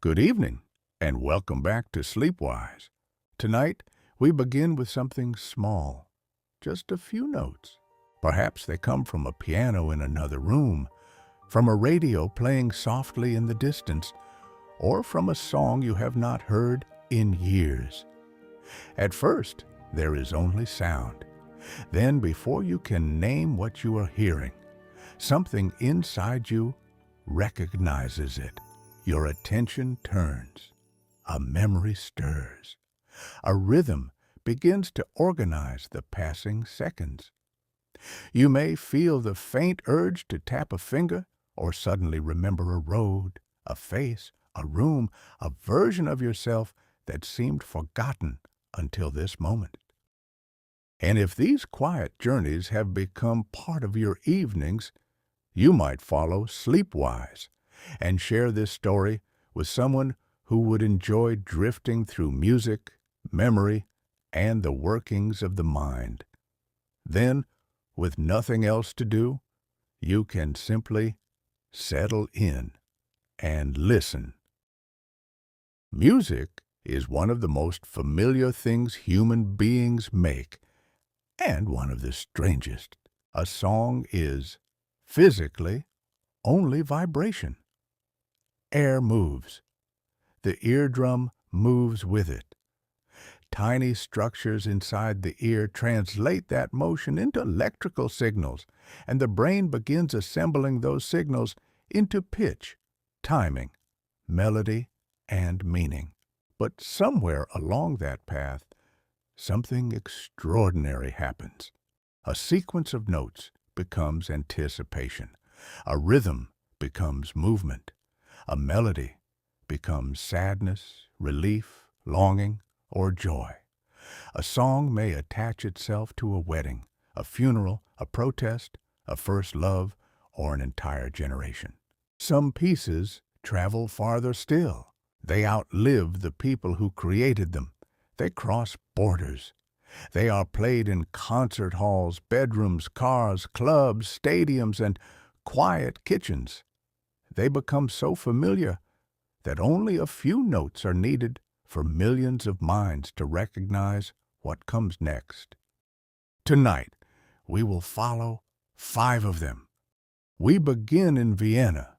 Good evening, and welcome back to SleepWise. Tonight, we begin with something small, just a few notes. Perhaps they come from a piano in another room, from a radio playing softly in the distance, or from a song you have not heard in years. At first, there is only sound. Then, before you can name what you are hearing, something inside you recognizes it. Your attention turns. A memory stirs. A rhythm begins to organize the passing seconds. You may feel the faint urge to tap a finger or suddenly remember a road, a face, a room, a version of yourself that seemed forgotten until this moment. And if these quiet journeys have become part of your evenings, you might follow SleepWise and share this story with someone who would enjoy drifting through music, memory, and the workings of the mind. Then, with nothing else to do, you can simply settle in and listen. Music is one of the most familiar things human beings make, and one of the strangest. A song is, physically, only vibration. Air moves. The eardrum moves with it. Tiny structures inside the ear translate that motion into electrical signals, and the brain begins assembling those signals into pitch, timing, melody, and meaning. But somewhere along that path, something extraordinary happens. A sequence of notes becomes anticipation. A rhythm becomes movement. A melody becomes sadness, relief, longing, or joy. A song may attach itself to a wedding, a funeral, a protest, a first love, or an entire generation. Some pieces travel farther still. They outlive the people who created them. They cross borders. They are played in concert halls, bedrooms, cars, clubs, stadiums, and quiet kitchens. They become so familiar that only a few notes are needed for millions of minds to recognize what comes next. Tonight, we will follow 5 of them. We begin in Vienna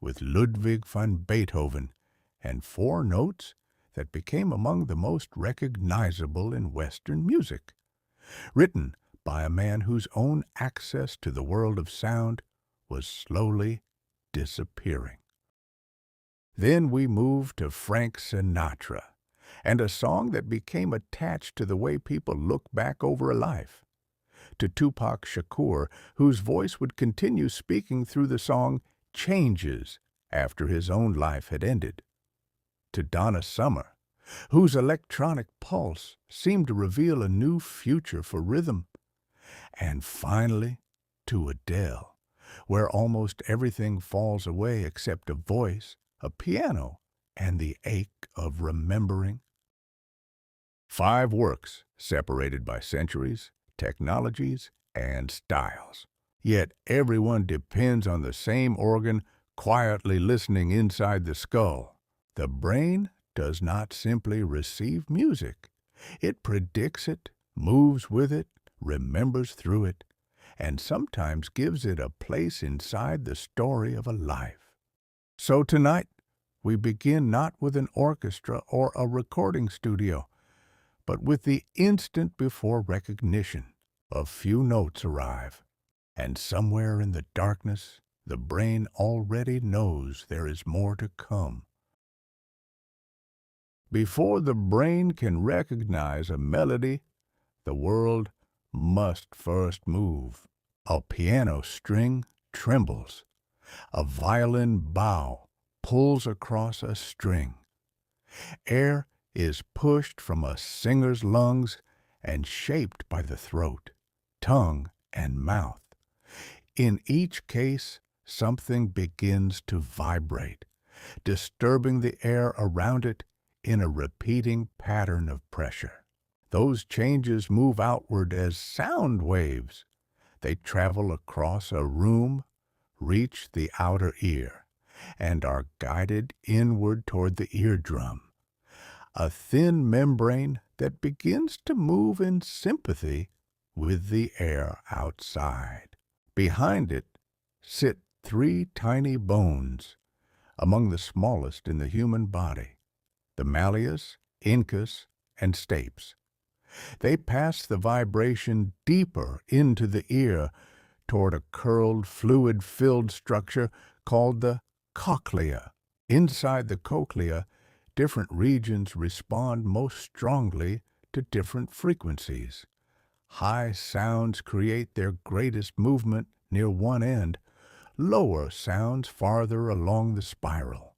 with Ludwig van Beethoven and 4 notes that became among the most recognizable in Western music. Written by a man whose own access to the world of sound was slowly disappearing. Then we move to Frank Sinatra, and a song that became attached to the way people look back over a life. To Tupac Shakur, whose voice would continue speaking through the song Changes after his own life had ended. To Donna Summer, whose electronic pulse seemed to reveal a new future for rhythm. And finally, to Adele, where almost everything falls away except a voice, a piano, and the ache of remembering. 5 works separated by centuries, technologies, and styles. Yet everyone depends on the same organ quietly listening inside the skull. The brain does not simply receive music. It predicts it, moves with it, remembers through it, and sometimes gives it a place inside the story of a life. So tonight, we begin not with an orchestra or a recording studio, but with the instant before recognition. A few notes arrive, and somewhere in the darkness, the brain already knows there is more to come. Before the brain can recognize a melody, the world must first move. A piano string trembles. A violin bow pulls across a string. Air is pushed from a singer's lungs and shaped by the throat, tongue, and mouth. In each case, something begins to vibrate, disturbing the air around it in a repeating pattern of pressure. Those changes move outward as sound waves. They travel across a room, reach the outer ear, and are guided inward toward the eardrum, a thin membrane that begins to move in sympathy with the air outside. Behind it sit three tiny bones, among the smallest in the human body, the malleus, incus, and stapes. They pass the vibration deeper into the ear toward a curled, fluid-filled structure called the cochlea. Inside the cochlea, different regions respond most strongly to different frequencies. High sounds create their greatest movement near one end, lower sounds farther along the spiral.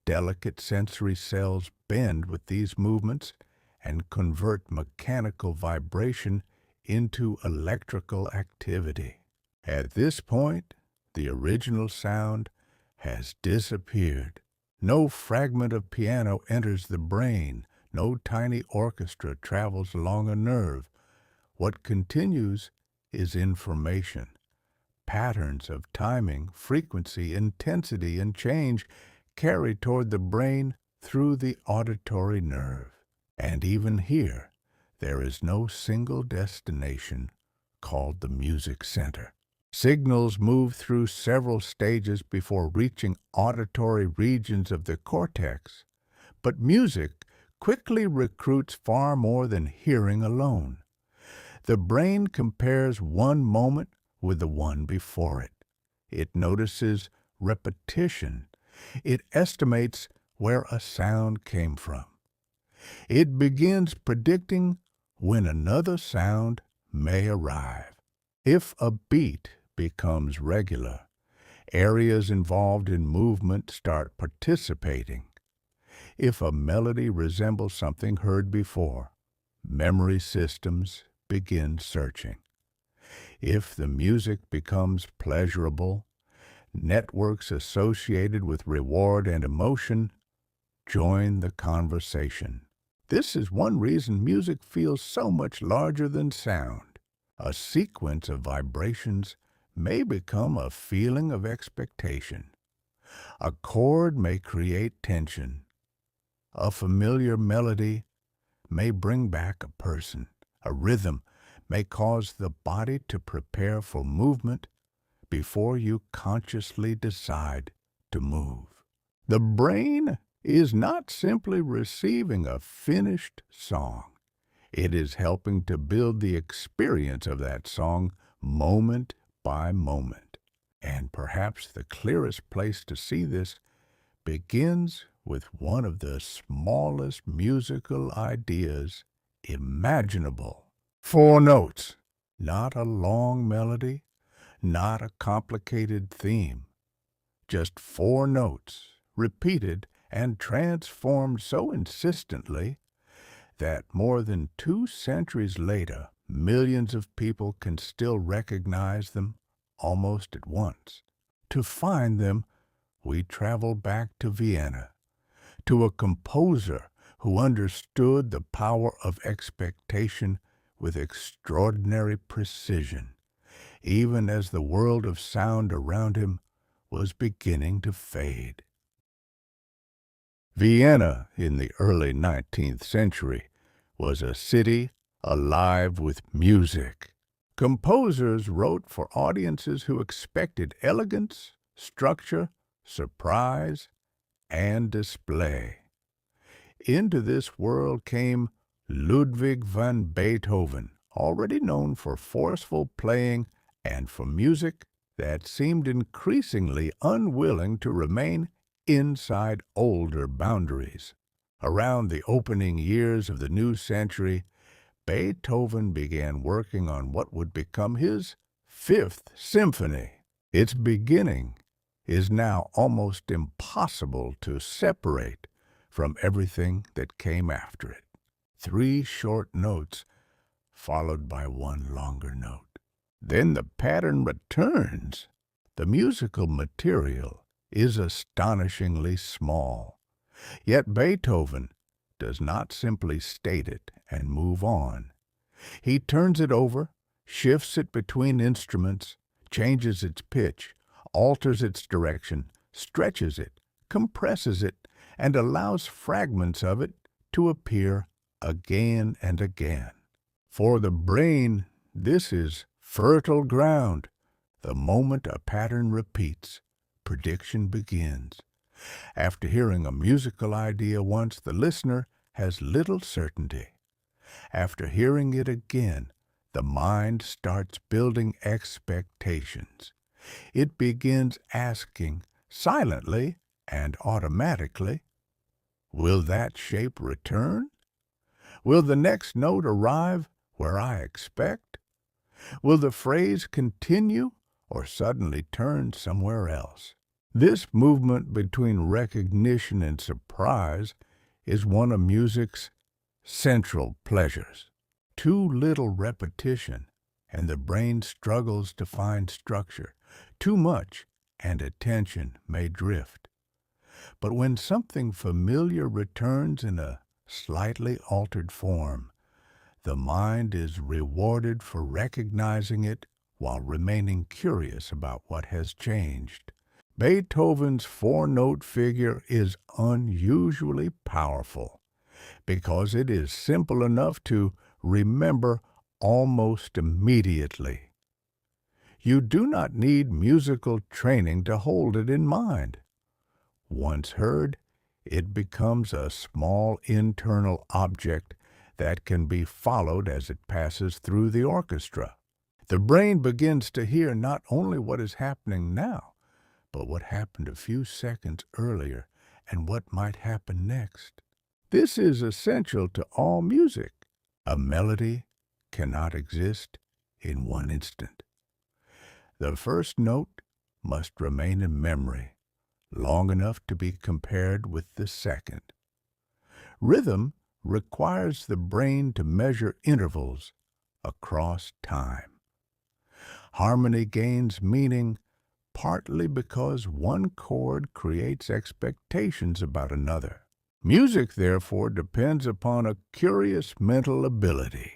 Delicate sensory cells bend with these movements and convert mechanical vibration into electrical activity. At this point, the original sound has disappeared. No fragment of piano enters the brain. No tiny orchestra travels along a nerve. What continues is information. Patterns of timing, frequency, intensity, and change carried toward the brain through the auditory nerve. And even here, there is no single destination called the music center. Signals move through several stages before reaching auditory regions of the cortex, but music quickly recruits far more than hearing alone. The brain compares one moment with the one before it. It notices repetition. It estimates where a sound came from. It begins predicting when another sound may arrive. If a beat becomes regular, areas involved in movement start participating. If a melody resembles something heard before, memory systems begin searching. If the music becomes pleasurable, networks associated with reward and emotion join the conversation. This is one reason music feels so much larger than sound. A sequence of vibrations may become a feeling of expectation. A chord may create tension. A familiar melody may bring back a person. A rhythm may cause the body to prepare for movement before you consciously decide to move. The brain is not simply receiving a finished song. It is helping to build the experience of that song moment by moment. And perhaps the clearest place to see this begins with one of the smallest musical ideas imaginable. 4 notes, not a long melody, not a complicated theme, just 4 notes, repeated and transformed so insistently that more than 2 centuries later, millions of people can still recognize them almost at once. To find them, we travel back to Vienna, to a composer who understood the power of expectation with extraordinary precision, even as the world of sound around him was beginning to fade. Vienna, in the early 19th century, was a city alive with music. Composers wrote for audiences who expected elegance, structure, surprise, and display. Into this world came Ludwig van Beethoven, already known for forceful playing and for music that seemed increasingly unwilling to remain inside older boundaries. Around the opening years of the new century, Beethoven began working on what would become his 5th Symphony. Its beginning is now almost impossible to separate from everything that came after it. 3 short notes followed by 1 longer note. Then the pattern returns. The musical material is astonishingly small. Yet Beethoven does not simply state it and move on. He turns it over, shifts it between instruments, changes its pitch, alters its direction, stretches it, compresses it, and allows fragments of it to appear again and again. For the brain, this is fertile ground. The moment a pattern repeats, prediction begins. After hearing a musical idea once, the listener has little certainty. After hearing it again, the mind starts building expectations. It begins asking, silently and automatically, will that shape return? Will the next note arrive where I expect? Will the phrase continue or suddenly turn somewhere else? This movement between recognition and surprise is one of music's central pleasures. Too little repetition, and the brain struggles to find structure. Too much, and attention may drift. But when something familiar returns in a slightly altered form, the mind is rewarded for recognizing it while remaining curious about what has changed. Beethoven's four-note figure is unusually powerful because it is simple enough to remember almost immediately. You do not need musical training to hold it in mind. Once heard, it becomes a small internal object that can be followed as it passes through the orchestra. The brain begins to hear not only what is happening now, but what happened a few seconds earlier and what might happen next. This is essential to all music. A melody cannot exist in one instant. The first note must remain in memory long enough to be compared with the second. Rhythm requires the brain to measure intervals across time. Harmony gains meaning partly because one chord creates expectations about another. Music, therefore, depends upon a curious mental ability.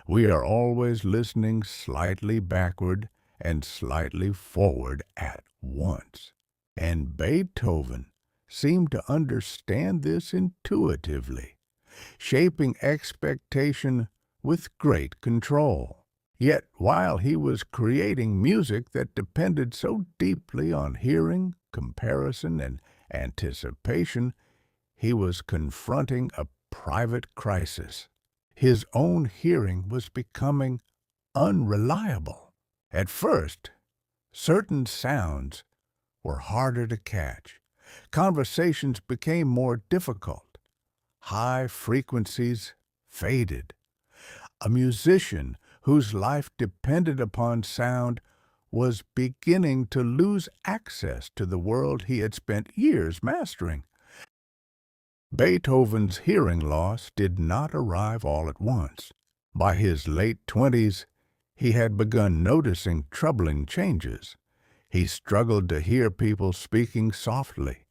We are always listening slightly backward and slightly forward at once. And Beethoven seemed to understand this intuitively, shaping expectation with great control. Yet, while he was creating music that depended so deeply on hearing, comparison, and anticipation, he was confronting a private crisis. His own hearing was becoming unreliable. At first, certain sounds were harder to catch. Conversations became more difficult. High frequencies faded. A musician whose life depended upon sound was beginning to lose access to the world he had spent years mastering. Beethoven's hearing loss did not arrive all at once. By his late 20s, he had begun noticing troubling changes. He struggled to hear people speaking softly.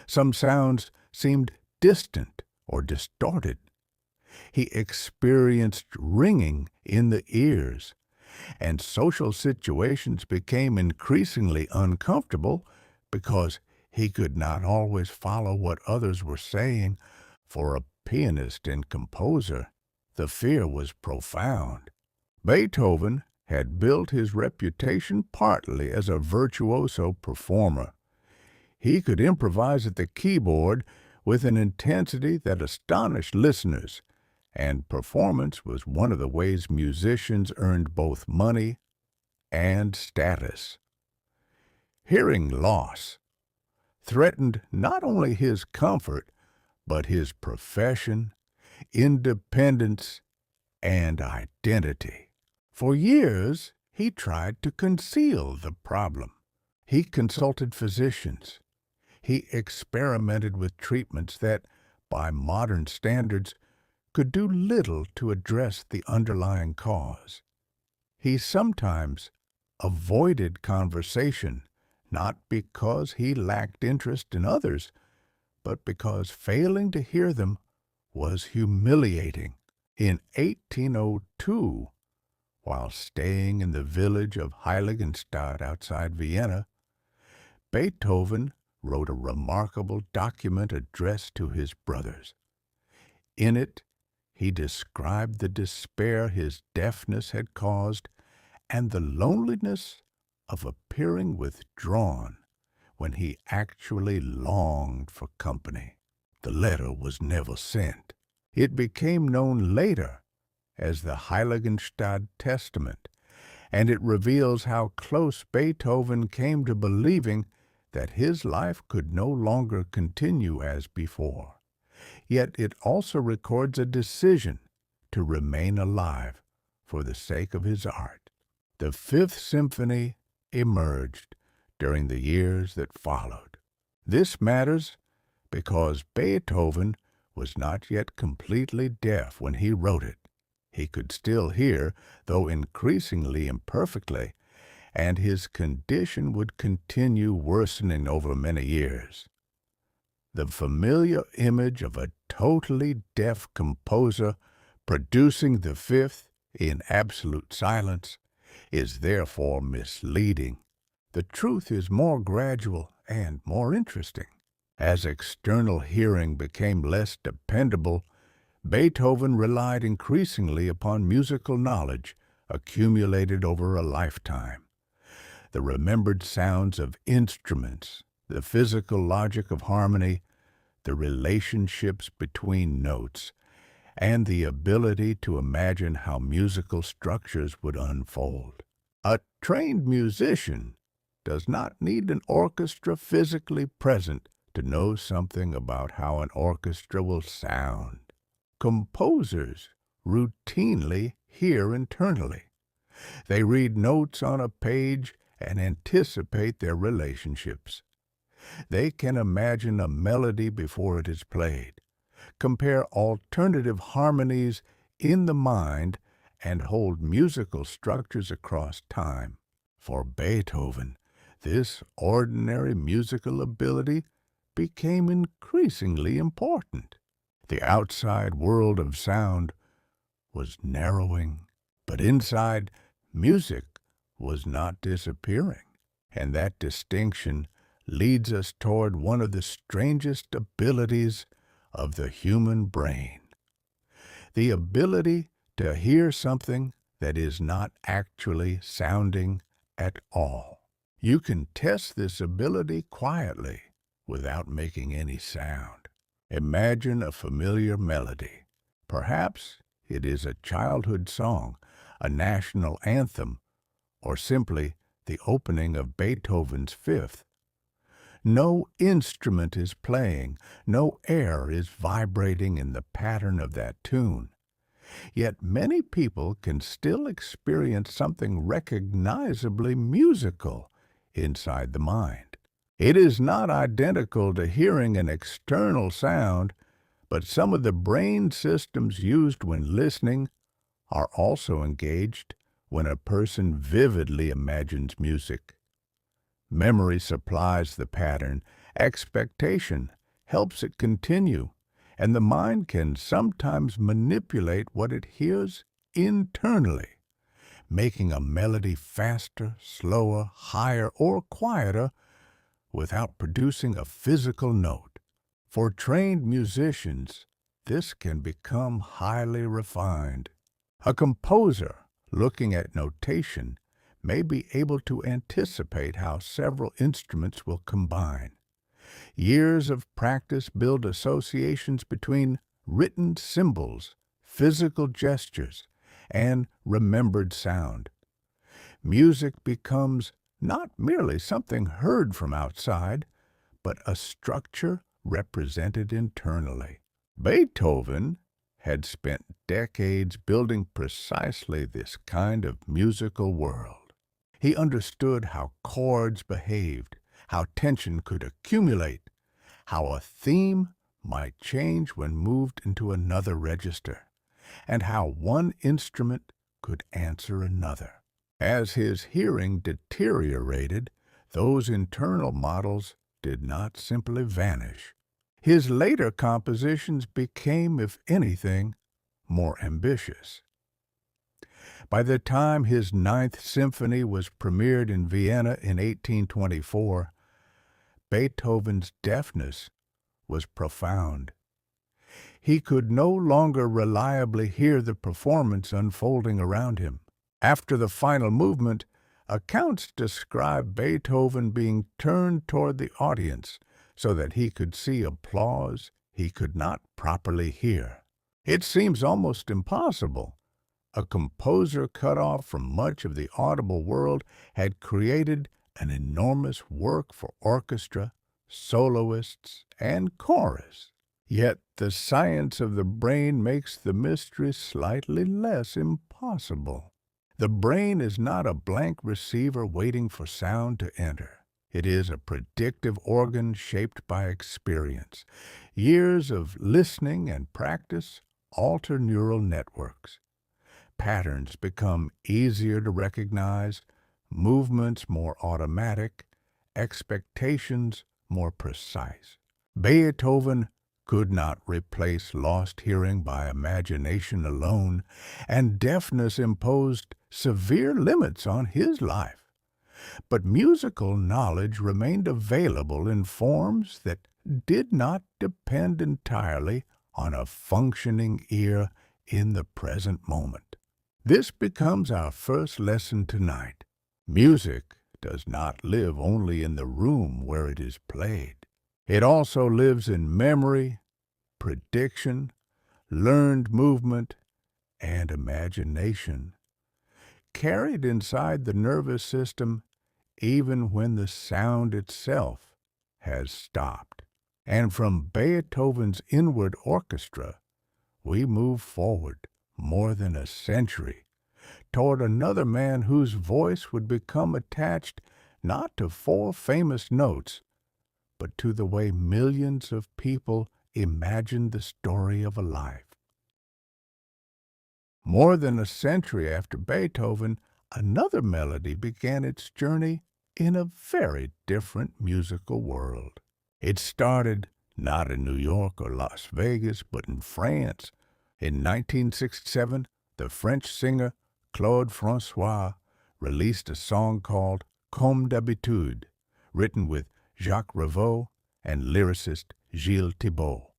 Some sounds seemed distant or distorted. He experienced ringing in the ears, and social situations became increasingly uncomfortable because he could not always follow what others were saying. For a pianist and composer, the fear was profound. Beethoven had built his reputation partly as a virtuoso performer. He could improvise at the keyboard with an intensity that astonished listeners, and performance was one of the ways musicians earned both money and status. Hearing loss threatened not only his comfort, but his profession, independence, and identity. For years, he tried to conceal the problem. He consulted physicians. He experimented with treatments that, by modern standards, could do little to address the underlying cause. He sometimes avoided conversation, not because he lacked interest in others, but because failing to hear them was humiliating. In 1802, while staying in the village of Heiligenstadt outside Vienna, Beethoven wrote a remarkable document addressed to his brothers. In it, he described the despair his deafness had caused and the loneliness of appearing withdrawn when he actually longed for company. The letter was never sent. It became known later as the Heiligenstadt Testament, and it reveals how close Beethoven came to believing that his life could no longer continue as before. Yet it also records a decision to remain alive for the sake of his art. The Fifth Symphony emerged during the years that followed. This matters because Beethoven was not yet completely deaf when he wrote it. He could still hear, though increasingly imperfectly, and his condition would continue worsening over many years. The familiar image of a totally deaf composer producing the Fifth in absolute silence is therefore misleading. The truth is more gradual and more interesting. As external hearing became less dependable, Beethoven relied increasingly upon musical knowledge accumulated over a lifetime. The remembered sounds of instruments, the physical logic of harmony, the relationships between notes, and the ability to imagine how musical structures would unfold. A trained musician does not need an orchestra physically present to know something about how an orchestra will sound. Composers routinely hear internally. They read notes on a page and anticipate their relationships. They can imagine a melody before it is played, compare alternative harmonies in the mind, and hold musical structures across time. For Beethoven, this ordinary musical ability became increasingly important. The outside world of sound was narrowing, but inside, music was not disappearing. And that distinction leads us toward one of the strangest abilities of the human brain. The ability to hear something that is not actually sounding at all. You can test this ability quietly without making any sound. Imagine a familiar melody. Perhaps it is a childhood song, a national anthem, or simply the opening of Beethoven's Fifth. No instrument is playing, no air is vibrating in the pattern of that tune. Yet many people can still experience something recognizably musical inside the mind. It is not identical to hearing an external sound, but some of the brain systems used when listening are also engaged when a person vividly imagines music. Memory supplies the pattern, expectation helps it continue, and the mind can sometimes manipulate what it hears internally, making a melody faster, slower, higher, or quieter without producing a physical note. For trained musicians, this can become highly refined. A composer, looking at notation, may be able to anticipate how several instruments will combine. Years of practice build associations between written symbols, physical gestures, and remembered sound. Music becomes not merely something heard from outside, but a structure represented internally. Beethoven had spent decades building precisely this kind of musical world. He understood how chords behaved, how tension could accumulate, how a theme might change when moved into another register, and how one instrument could answer another. As his hearing deteriorated, those internal models did not simply vanish. His later compositions became, if anything, more ambitious. By the time his Ninth Symphony was premiered in Vienna in 1824, Beethoven's deafness was profound. He could no longer reliably hear the performance unfolding around him. After the final movement, accounts describe Beethoven being turned toward the audience so that he could see applause he could not properly hear. It seems almost impossible. A composer cut off from much of the audible world had created an enormous work for orchestra, soloists, and chorus. Yet the science of the brain makes the mystery slightly less impossible. The brain is not a blank receiver waiting for sound to enter. It is a predictive organ shaped by experience. Years of listening and practice alter neural networks. Patterns become easier to recognize, movements more automatic, expectations more precise. Beethoven could not replace lost hearing by imagination alone, and deafness imposed severe limits on his life. But musical knowledge remained available in forms that did not depend entirely on a functioning ear in the present moment. This becomes our first lesson tonight. Music does not live only in the room where it is played. It also lives in memory, prediction, learned movement, and imagination, carried inside the nervous system even when the sound itself has stopped. And from Beethoven's inward orchestra, we move forward more than a century toward another man whose voice would become attached not to 4 famous notes, but to the way millions of people imagined the story of a life. More than a century after Beethoven, another melody began its journey in a very different musical world. It started not in New York or Las Vegas, but in France. In 1967, the French singer Claude François released a song called Comme d'habitude, written with Jacques Revaux and lyricist Gilles Thibault.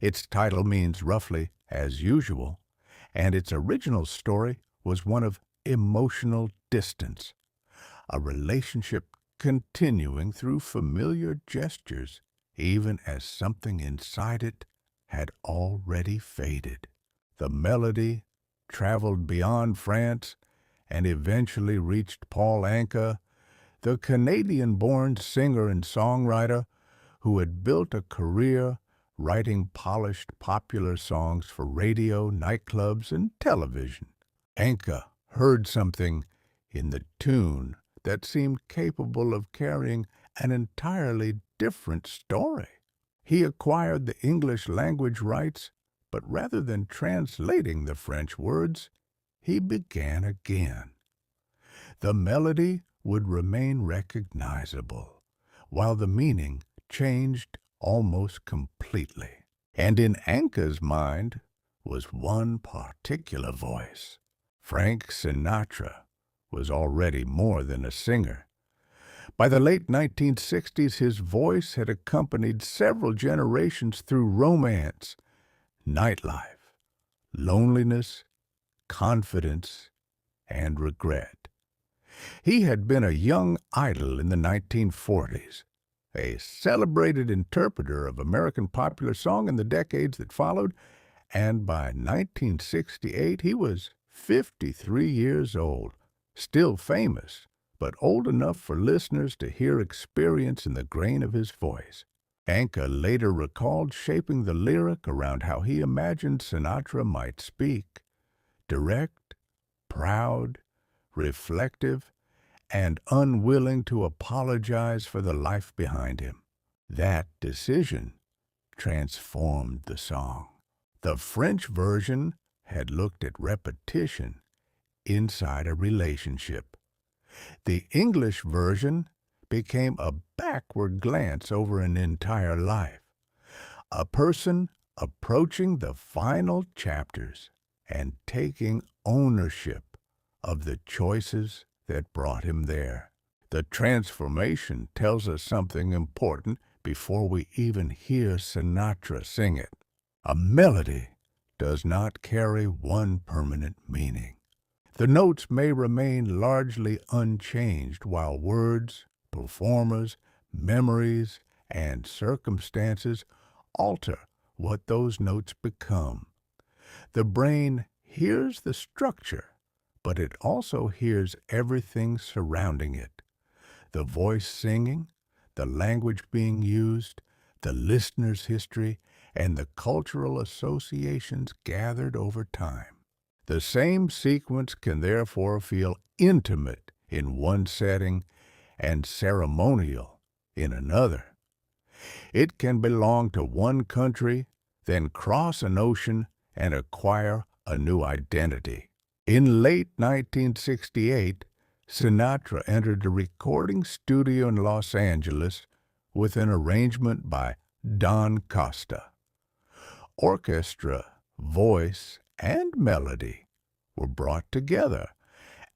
Its title means roughly as usual, and its original story was one of emotional distance, a relationship continuing through familiar gestures, even as something inside it had already faded. The melody traveled beyond France and eventually reached Paul Anka, the Canadian-born singer and songwriter who had built a career writing polished popular songs for radio, nightclubs, and television. Anka heard something in the tune that seemed capable of carrying an entirely different story. He acquired the English language rights, but rather than translating the French words, he began again. The melody would remain recognizable, while the meaning changed almost completely. And in Anka's mind was one particular voice. Frank Sinatra was already more than a singer. By the late 1960s, his voice had accompanied several generations through romance, nightlife, loneliness, confidence, and regret. He had been a young idol in the 1940s, a celebrated interpreter of American popular song in the decades that followed, and by 1968 he was 53 years old, still famous, but old enough for listeners to hear experience in the grain of his voice. Anka later recalled shaping the lyric around how he imagined Sinatra might speak: direct, proud, reflective, and unwilling to apologize for the life behind him. That decision transformed the song. The French version had looked at repetition inside a relationship. The English version became a backward glance over an entire life. A person approaching the final chapters and taking ownership of the choices that brought him there. The transformation tells us something important before we even hear Sinatra sing it. A melody does not carry one permanent meaning. The notes may remain largely unchanged while words, performers, memories, and circumstances alter what those notes become. The brain hears the structure, but it also hears everything surrounding it. The voice singing, the language being used, the listener's history, and the cultural associations gathered over time. The same sequence can therefore feel intimate in one setting and ceremonial in another. It can belong to one country, then cross an ocean and acquire a new identity. In late 1968, Sinatra entered a recording studio in Los Angeles with an arrangement by Don Costa. Orchestra, voice, and melody were brought together,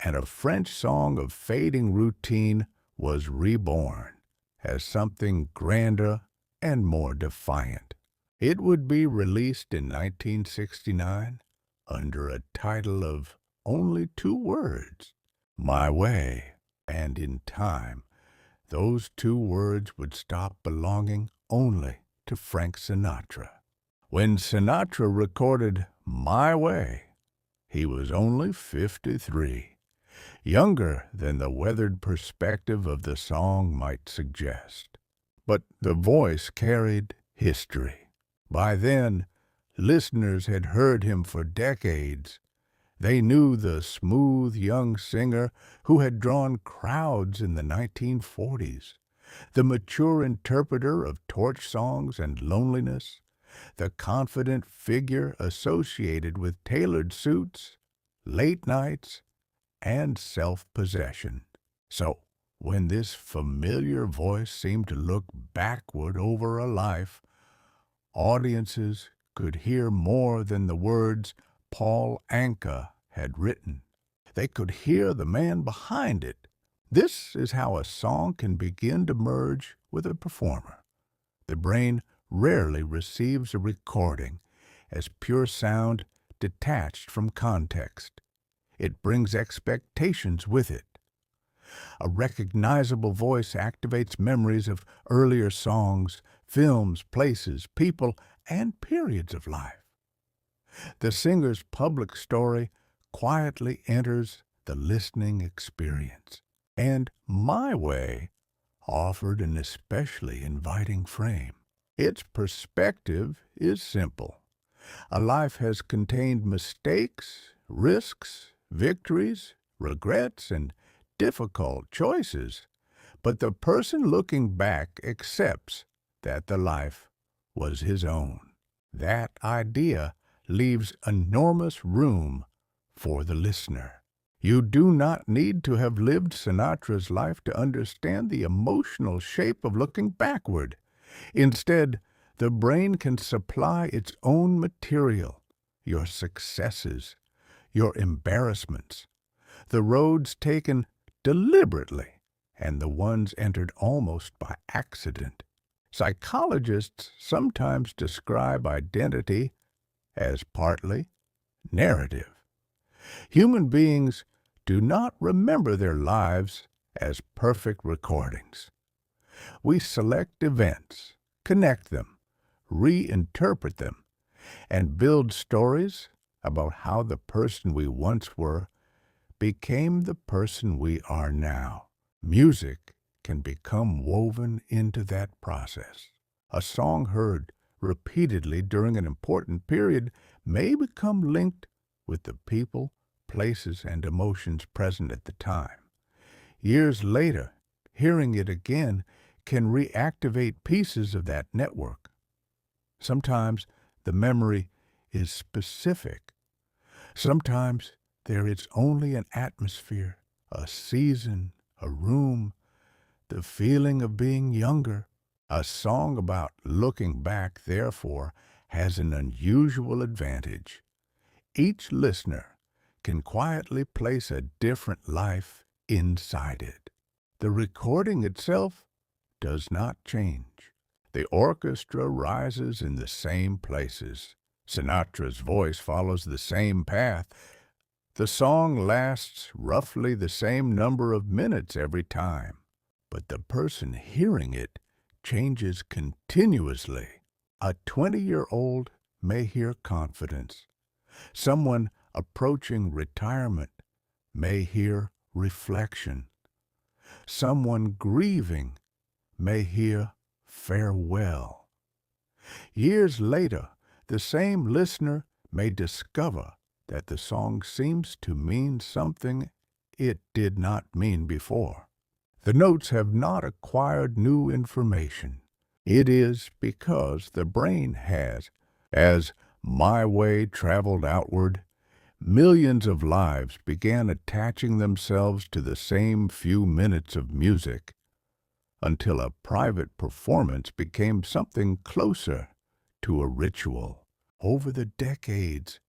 and a French song of fading routine was reborn as something grander and more defiant. It would be released in 1969 under a title of only 2 words, My Way, and in time, those 2 words would stop belonging only to Frank Sinatra. When Sinatra recorded My Way, he was only 53, younger than the weathered perspective of the song might suggest. But the voice carried history. By then, listeners had heard him for decades. They knew the smooth young singer who had drawn crowds in the 1940s, the mature interpreter of torch songs and loneliness, the confident figure associated with tailored suits, late nights, and self-possession. So, when this familiar voice seemed to look backward over a life, audiences could hear more than the words Paul Anka had written. They could hear the man behind it. This is how a song can begin to merge with a performer. The brain rarely receives a recording as pure sound detached from context. It brings expectations with it. A recognizable voice activates memories of earlier songs, films, places, people, and periods of life. The singer's public story quietly enters the listening experience, and My Way offered an especially inviting frame. Its perspective is simple. A life has contained mistakes, risks, victories, regrets, and difficult choices, but the person looking back accepts that the life was his own. That idea leaves enormous room for the listener. You do not need to have lived Sinatra's life to understand the emotional shape of looking backward. Instead, the brain can supply its own material, your successes, your embarrassments, the roads taken deliberately, and the ones entered almost by accident. Psychologists sometimes describe identity as partly narrative. Human beings do not remember their lives as perfect recordings. We select events, connect them, reinterpret them, and build stories about how the person we once were became the person we are now. Music can become woven into that process. A song heard repeatedly during an important period may become linked with the people, places, and emotions present at the time. Years later, hearing it again can reactivate pieces of that network. Sometimes the memory is specific. Sometimes there is only an atmosphere, a season, a room, the feeling of being younger. A song about looking back, therefore, has an unusual advantage. Each listener can quietly place a different life inside it. The recording itself does not change. The orchestra rises in the same places. Sinatra's voice follows the same path. The song lasts roughly the same number of minutes every time, but the person hearing it changes continuously. A 20-year-old may hear confidence. Someone approaching retirement may hear reflection. Someone grieving may hear farewell. Years later, the same listener may discover that the song seems to mean something it did not mean before. The notes have not acquired new information. It is because the brain has, as My Way traveled outward, millions of lives began attaching themselves to the same few minutes of music, until a private performance became something closer to a ritual. Over the decades,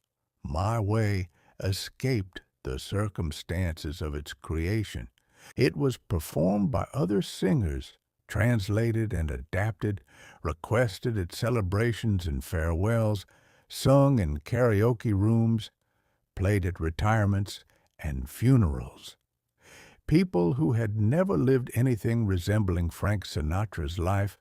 My Way escaped the circumstances of its creation. It was performed by other singers, translated and adapted, requested at celebrations and farewells, sung in karaoke rooms, played at retirements and funerals. People who had never lived anything resembling Frank Sinatra's life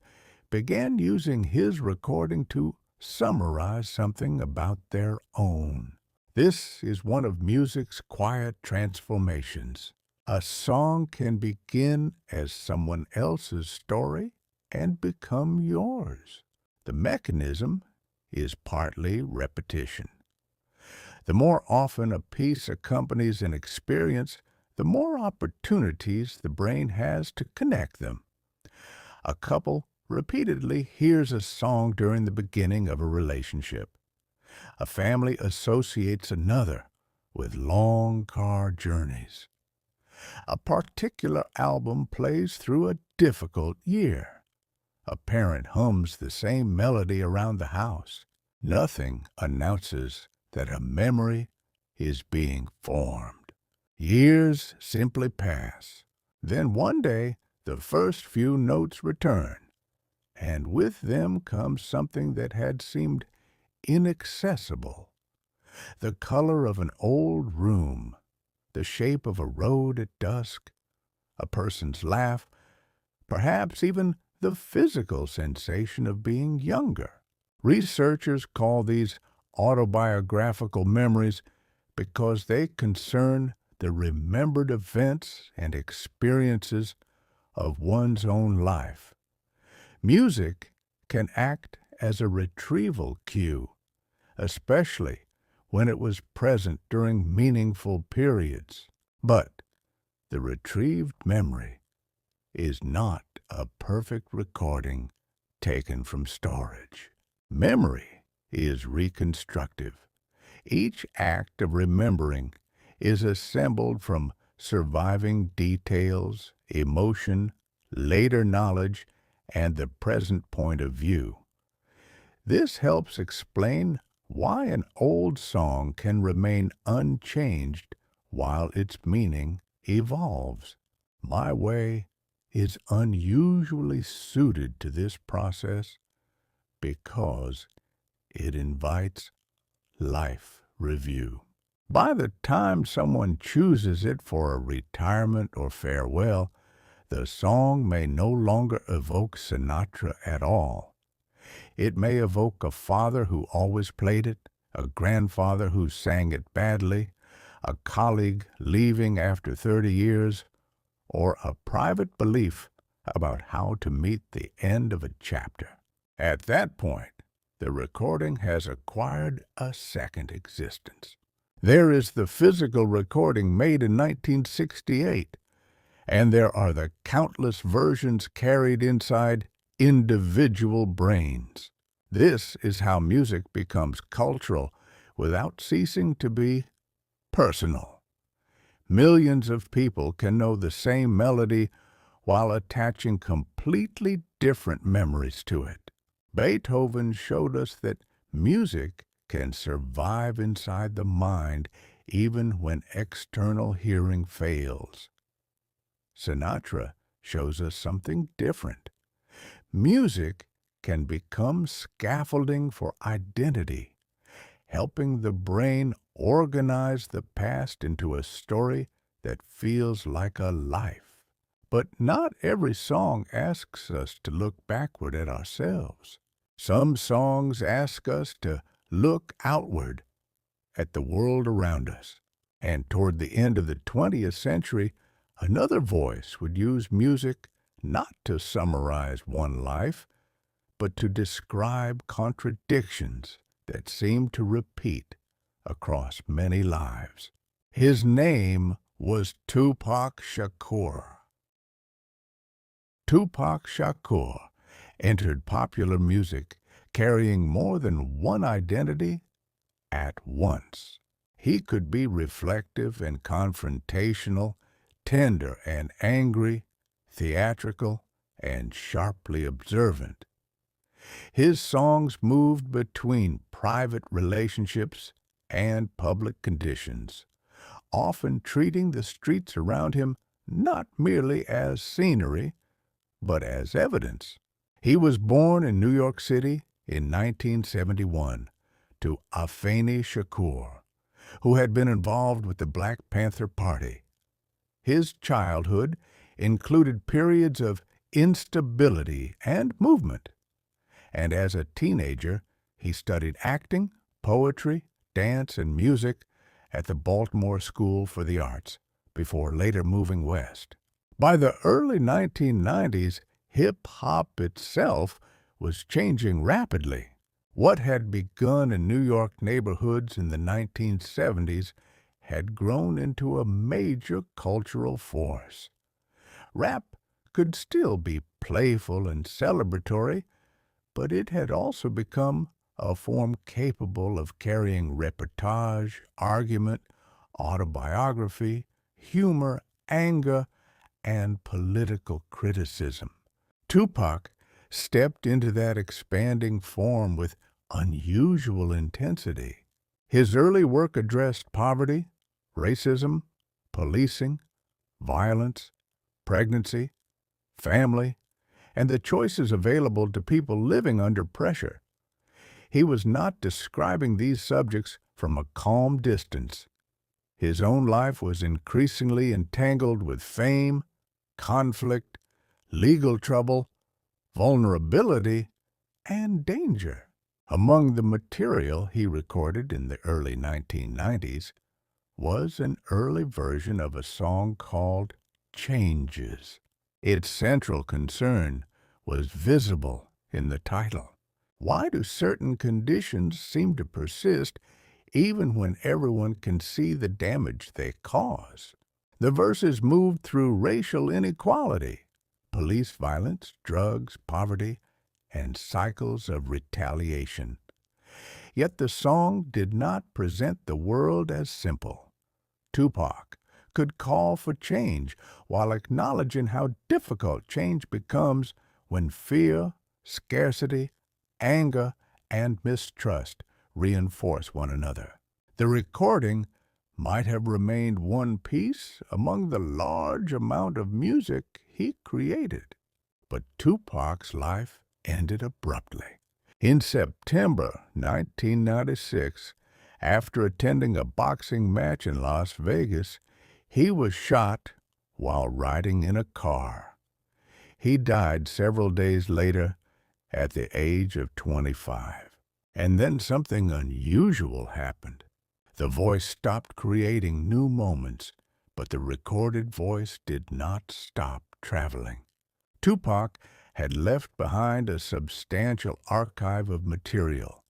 began using his recording to summarize something about their own. This is one of music's quiet transformations. A song can begin as someone else's story and become yours. The mechanism is partly repetition. The more often a piece accompanies an experience, the more opportunities the brain has to connect them. A couple repeatedly hears a song during the beginning of a relationship. A family associates another with long car journeys. A particular album plays through a difficult year. A parent hums the same melody around the house. Nothing announces that a memory is being formed. Years simply pass. Then one day, the first few notes return, and with them comes something that had seemed inaccessible. The color of an old room, the shape of a road at dusk, a person's laugh, perhaps even the physical sensation of being younger. Researchers call these autobiographical memories because they concern the remembered events and experiences of one's own life. Music can act as a retrieval cue, especially when it was present during meaningful periods. But the retrieved memory is not a perfect recording taken from storage. Memory is reconstructive. Each act of remembering is assembled from surviving details, emotion, later knowledge, and the present point of view. This helps explain why an old song can remain unchanged while its meaning evolves. My Way is unusually suited to this process because it invites life review. By the time someone chooses it for a retirement or farewell, the song may no longer evoke Sinatra at all. It may evoke a father who always played it, a grandfather who sang it badly, a colleague leaving after 30 years, or a private belief about how to meet the end of a chapter. At that point, the recording has acquired a second existence. There is the physical recording made in 1968, and there are the countless versions carried inside individual brains. This is how music becomes cultural without ceasing to be personal. Millions of people can know the same melody while attaching completely different memories to it. Beethoven showed us that music can survive inside the mind even when external hearing fails. Sinatra shows us something different. Music can become scaffolding for identity, helping the brain organize the past into a story that feels like a life. But not every song asks us to look backward at ourselves. Some songs ask us to look outward at the world around us. And toward the end of the 20th century, another voice would use music not to summarize one life, but to describe contradictions that seem to repeat across many lives. His name was Tupac Shakur. Tupac Shakur entered popular music carrying more than one identity at once. He could be reflective and confrontational, tender and angry, theatrical and sharply observant. His songs moved between private relationships and public conditions, often treating the streets around him not merely as scenery, but as evidence. He was born in New York City in 1971 to Afeni Shakur, who had been involved with the Black Panther Party. His childhood included periods of instability and movement, and as a teenager, he studied acting, poetry, dance, and music at the Baltimore School for the Arts before later moving west. By the early 1990s, hip-hop itself was changing rapidly. What had begun in New York neighborhoods in the 1970s had grown into a major cultural force. Rap could still be playful and celebratory, but it had also become a form capable of carrying reportage, argument, autobiography, humor, anger, and political criticism. Tupac stepped into that expanding form with unusual intensity. His early work addressed poverty, racism, policing, violence, pregnancy, family, and the choices available to people living under pressure. He was not describing these subjects from a calm distance. His own life was increasingly entangled with fame, conflict, legal trouble, vulnerability, and danger. Among the material he recorded in the early 1990s was an early version of a song called Changes. Its central concern was visible in the title. Why do certain conditions seem to persist even when everyone can see the damage they cause? The verses moved through racial inequality, police violence, drugs, poverty, and cycles of retaliation. Yet the song did not present the world as simple. Tupac could call for change while acknowledging how difficult change becomes when fear, scarcity, anger, and mistrust reinforce one another. The recording might have remained one piece among the large amount of music he created. But Tupac's life ended abruptly. In September 1996, after attending a boxing match in Las Vegas, he was shot while riding in a car. He died several days later at the age of 25. And then something unusual happened. The voice stopped creating new moments, but the recorded voice did not stop traveling. Tupac had left behind a substantial archive of material,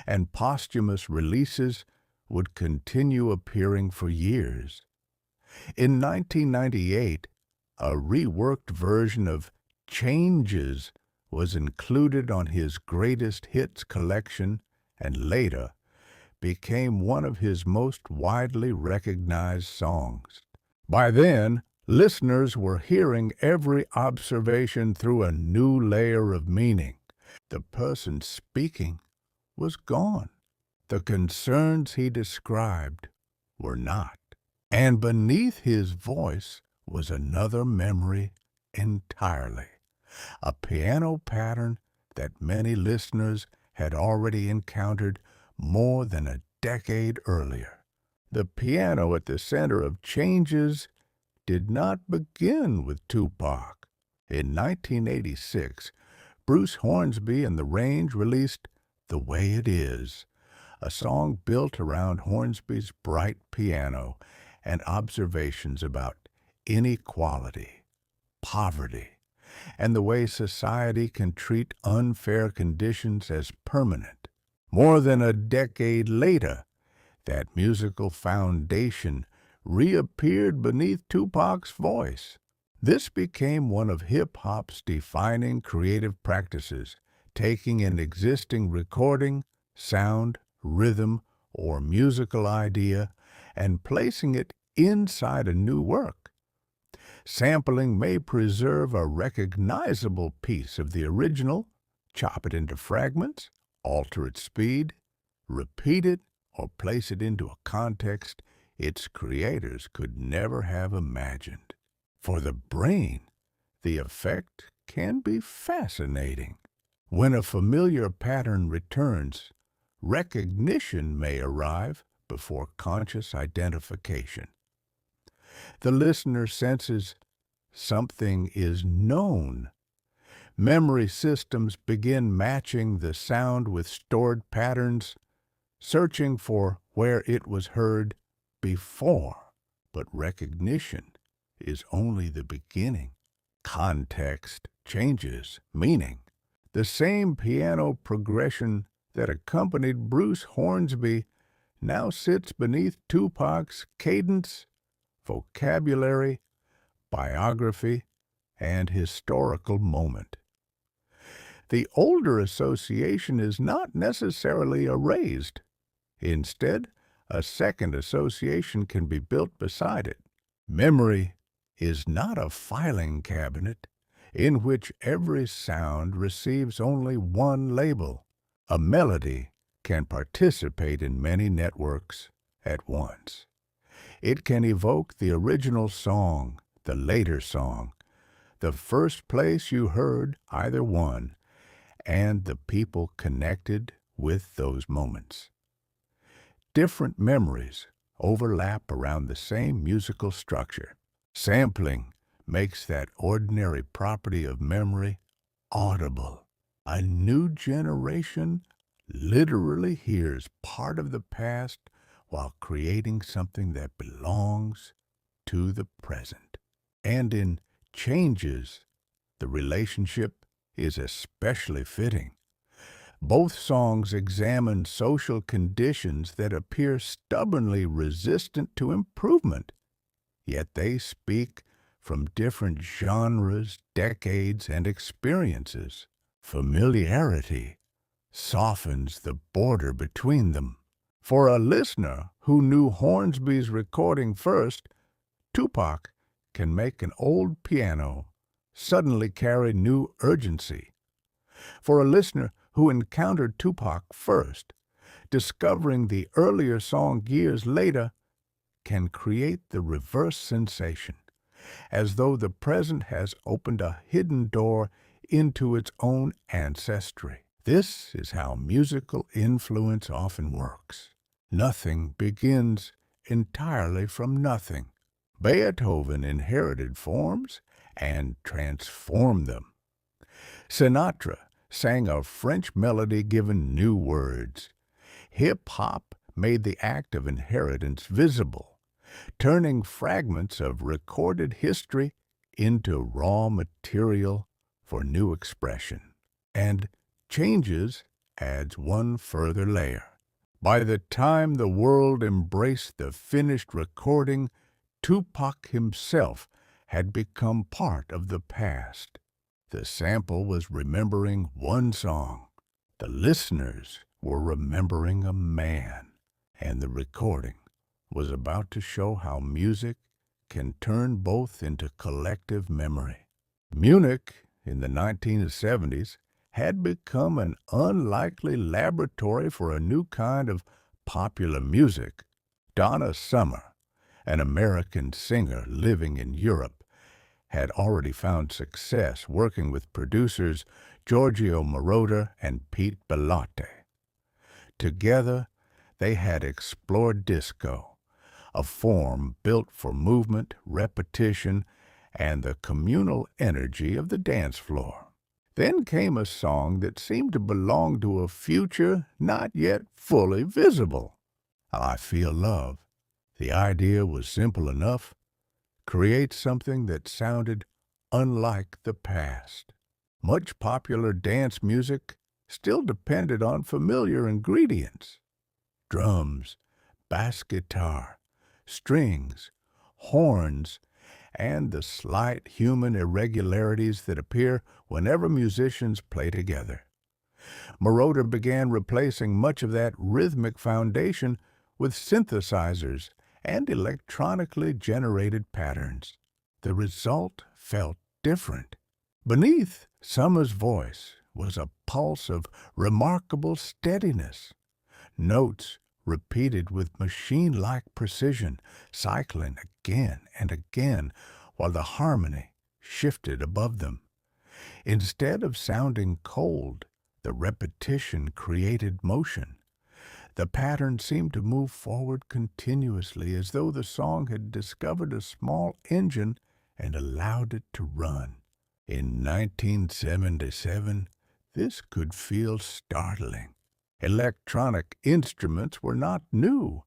and posthumous releases would continue appearing for years. In 1998, a reworked version of Changes was included on his Greatest Hits collection and later became one of his most widely recognized songs. By then, listeners were hearing every observation through a new layer of meaning. The person speaking was gone. The concerns he described were not. And beneath his voice was another memory entirely, a piano pattern that many listeners had already encountered more than a decade earlier. The piano at the center of changes did not begin with Tupac. In 1986, Bruce Hornsby and the Range released The Way It Is, a song built around Hornsby's bright piano and observations about inequality, poverty, and the way society can treat unfair conditions as permanent. More than a decade later, that musical foundation reappeared beneath Tupac's voice. This became one of hip-hop's defining creative practices, taking an existing recording, sound, rhythm, or musical idea and placing it inside a new work. Sampling may preserve a recognizable piece of the original, chop it into fragments, alter its speed, repeat it, or place it into a context its creators could never have imagined. For the brain, the effect can be fascinating. When a familiar pattern returns, recognition may arrive before conscious identification. The listener senses something is known. Memory systems begin matching the sound with stored patterns, searching for where it was heard before. But recognition is only the beginning. Context changes meaning. The same piano progression that accompanied Bruce Hornsby now sits beneath Tupac's cadence, vocabulary, biography, and historical moment. The older association is not necessarily erased. Instead, a second association can be built beside it. Memory is not a filing cabinet in which every sound receives only one label. A melody can participate in many networks at once. It can evoke the original song, the later song, the first place you heard either one, and the people connected with those moments. Different memories overlap around the same musical structure. Sampling makes that ordinary property of memory audible. A new generation literally hears part of the past while creating something that belongs to the present. And in Changes, the relationship is especially fitting. Both songs examine social conditions that appear stubbornly resistant to improvement, yet they speak from different genres, decades, and experiences. Familiarity softens the border between them. For a listener who knew Hornsby's recording first, Tupac can make an old piano suddenly carry new urgency. For a listener who encountered Tupac first, discovering the earlier song years later can create the reverse sensation, as though the present has opened a hidden door into its own ancestry. This is how musical influence often works. Nothing begins entirely from nothing. Beethoven inherited forms and transformed them. Sinatra sang a French melody given new words. Hip-hop made the act of inheritance visible, turning fragments of recorded history into raw material for new expression. And Changes adds one further layer. By the time the world embraced the finished recording, Tupac himself had become part of the past. The sample was remembering one song. The listeners were remembering a man. And the recording was about to show how music can turn both into collective memory. Munich, in the 1970s, had become an unlikely laboratory for a new kind of popular music. Donna Summer, an American singer living in Europe, had already found success working with producers Giorgio Moroder and Pete Bellotte. Together, they had explored disco, a form built for movement, repetition, and the communal energy of the dance floor. Then came a song that seemed to belong to a future not yet fully visible. I Feel Love. The idea was simple enough: create something that sounded unlike the past. Much popular dance music still depended on familiar ingredients: drums, bass guitar, strings, horns, and the slight human irregularities that appear whenever musicians play together. Moroder began replacing much of that rhythmic foundation with synthesizers and electronically generated patterns. The result felt different. Beneath Summer's voice was a pulse of remarkable steadiness, notes repeated with machine-like precision, cycling again and again while the harmony shifted above them. Instead of sounding cold, the repetition created motion. The pattern seemed to move forward continuously, as though the song had discovered a small engine and allowed it to run. In 1977, this could feel startling. Electronic instruments were not new,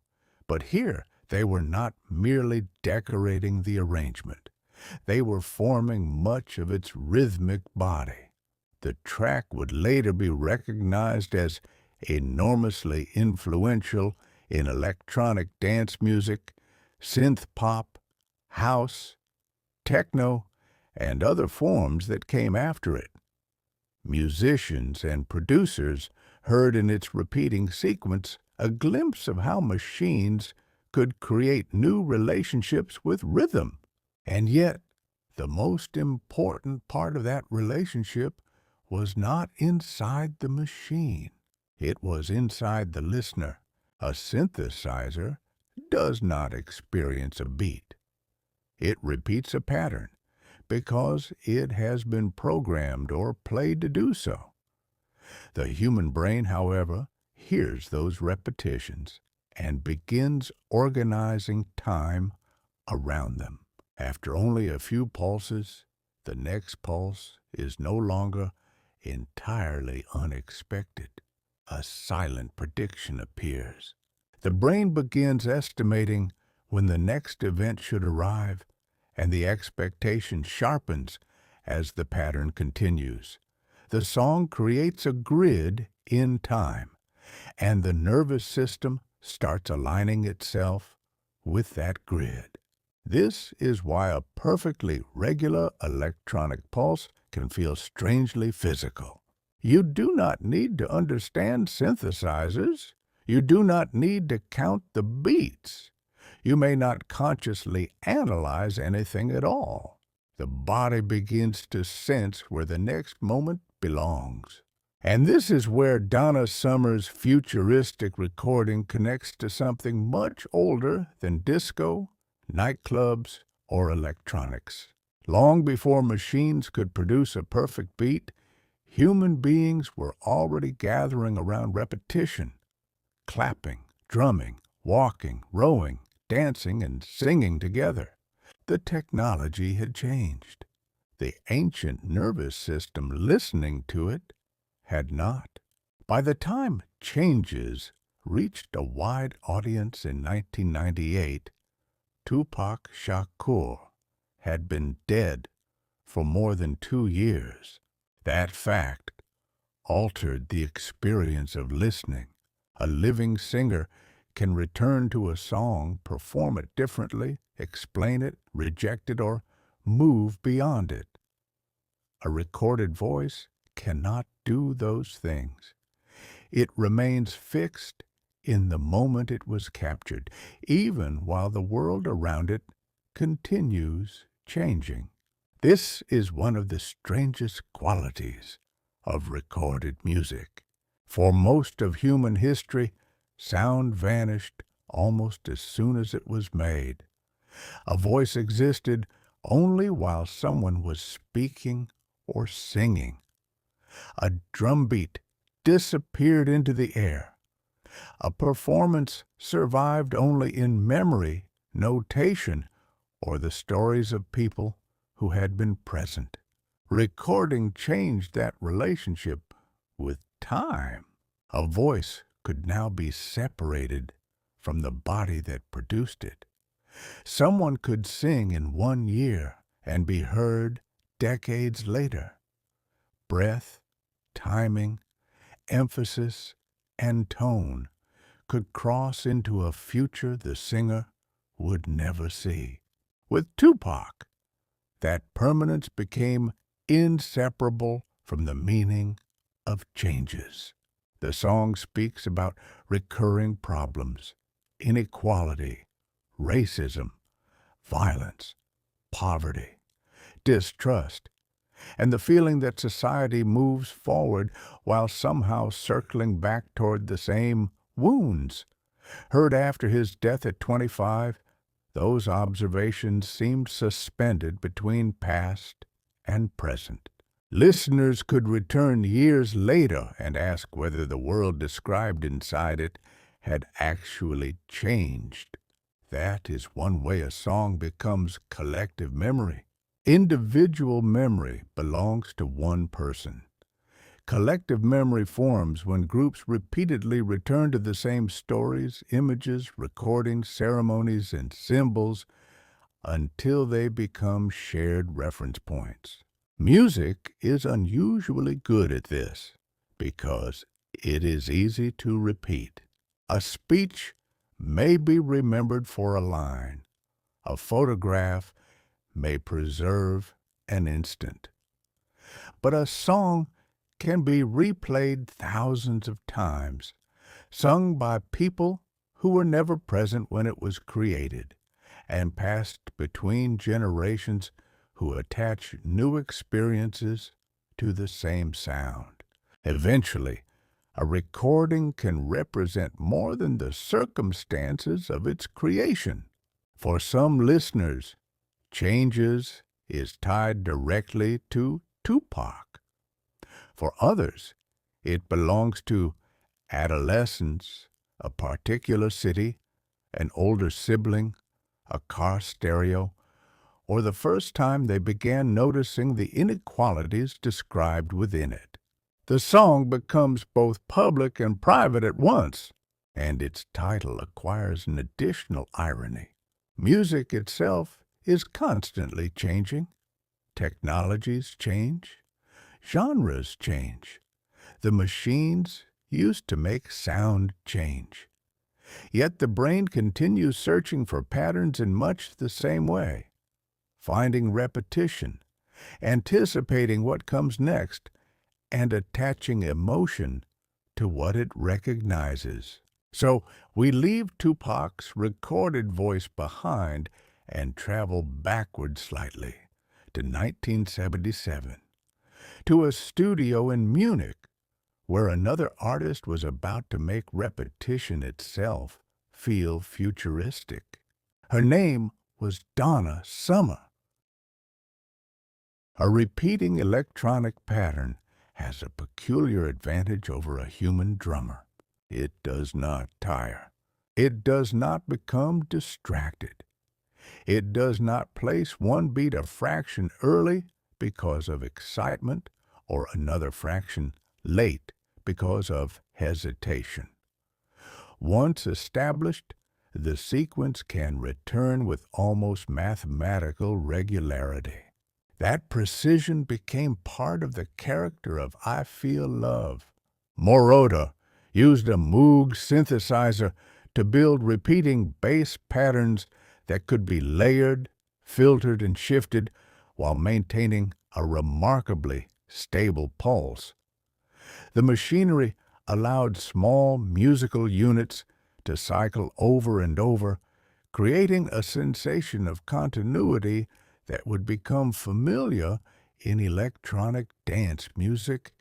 but here they were not merely decorating the arrangement. They were forming much of its rhythmic body. The track would later be recognized as enormously influential in electronic dance music, synth pop, house, techno, and other forms that came after it. Musicians and producers heard in its repeating sequence a glimpse of how machines could create new relationships with rhythm. And yet, the most important part of that relationship was not inside the machine. It was inside the listener. A synthesizer does not experience a beat. It repeats a pattern because it has been programmed or played to do so. The human brain, however, hears those repetitions and begins organizing time around them. After only a few pulses, the next pulse is no longer entirely unexpected. A silent prediction appears. The brain begins estimating when the next event should arrive, and the expectation sharpens as the pattern continues. The song creates a grid in time, and the nervous system starts aligning itself with that grid. This is why a perfectly regular electronic pulse can feel strangely physical. You do not need to understand synthesizers. You do not need to count the beats. You may not consciously analyze anything at all. The body begins to sense where the next moment belongs. And this is where Donna Summer's futuristic recording connects to something much older than disco, nightclubs, or electronics. Long before machines could produce a perfect beat, human beings were already gathering around repetition, clapping, drumming, walking, rowing, dancing, and singing together. The technology had changed. The ancient nervous system listening to it had not. By the time Changes reached a wide audience in 1998, Tupac Shakur had been dead for more than 2 years. That fact altered the experience of listening. A living singer can return to a song, perform it differently, explain it, reject it, or move beyond it. A recorded voice cannot do those things. It remains fixed in the moment it was captured, even while the world around it continues changing. This is one of the strangest qualities of recorded music. For most of human history, sound vanished almost as soon as it was made. A voice existed only while someone was speaking or singing. A drumbeat disappeared into the air. A performance survived only in memory, notation, or the stories of people who had been present. Recording changed that relationship with time. A voice could now be separated from the body that produced it. Someone could sing in one year and be heard decades later. Breath, timing, emphasis, and tone could cross into a future the singer would never see. With Tupac, that permanence became inseparable from the meaning of changes. The song speaks about recurring problems, inequality, racism, violence, poverty, distrust, and the feeling that society moves forward while somehow circling back toward the same wounds. Heard after his death at 25, those observations seemed suspended between past and present. Listeners could return years later and ask whether the world described inside it had actually changed. That is one way a song becomes collective memory. Individual memory belongs to one person. Collective memory forms when groups repeatedly return to the same stories, images, recordings, ceremonies, and symbols until they become shared reference points. Music is unusually good at this because it is easy to repeat. A speech may be remembered for a line. A photograph may preserve an instant. But a song can be replayed thousands of times, sung by people who were never present when it was created, and passed between generations who attach new experiences to the same sound. Eventually, a recording can represent more than the circumstances of its creation. For some listeners, Changes is tied directly to Tupac. For others, it belongs to adolescence, a particular city, an older sibling, a car stereo, or the first time they began noticing the inequalities described within it. The song becomes both public and private at once, and its title acquires an additional irony. Music itself is constantly changing. Technologies change. Genres change. The machines used to make sound change. Yet the brain continues searching for patterns in much the same way, finding repetition, anticipating what comes next, and attaching emotion to what it recognizes. So we leave Tupac's recorded voice behind and travel backward slightly to 1977, to a studio in Munich where another artist was about to make repetition itself feel futuristic. Her name was Donna Summer. A repeating electronic pattern has a peculiar advantage over a human drummer. It does not tire. It does not become distracted. It does not place one beat a fraction early because of excitement or another fraction late because of hesitation. Once established, the sequence can return with almost mathematical regularity. That precision became part of the character of I Feel Love. Moroder used a Moog synthesizer to build repeating bass patterns that could be layered, filtered, and shifted while maintaining a remarkably stable pulse. The machinery allowed small musical units to cycle over and over, creating a sensation of continuity that would become familiar in electronic dance music.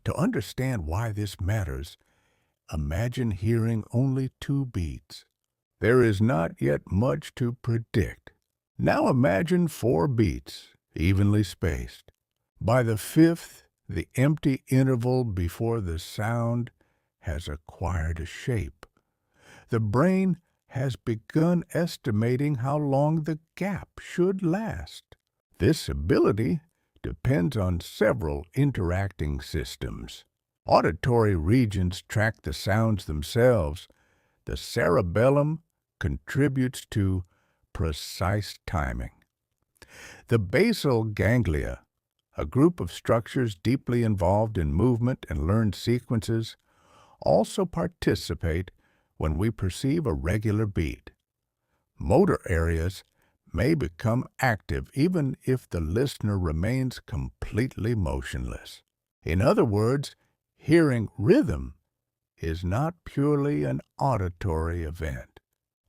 To understand why this matters, imagine hearing only two beats. There is not yet much to predict. Now imagine 4 beats, evenly spaced. By the 5th, the empty interval before the sound has acquired a shape. The brain has begun estimating how long the gap should last. This ability depends on several interacting systems. Auditory regions track the sounds themselves. The cerebellum contributes to precise timing. The basal ganglia, a group of structures deeply involved in movement and learned sequences, also participate when we perceive a regular beat. Motor areas may become active even if the listener remains completely motionless. In other words, hearing rhythm is not purely an auditory event.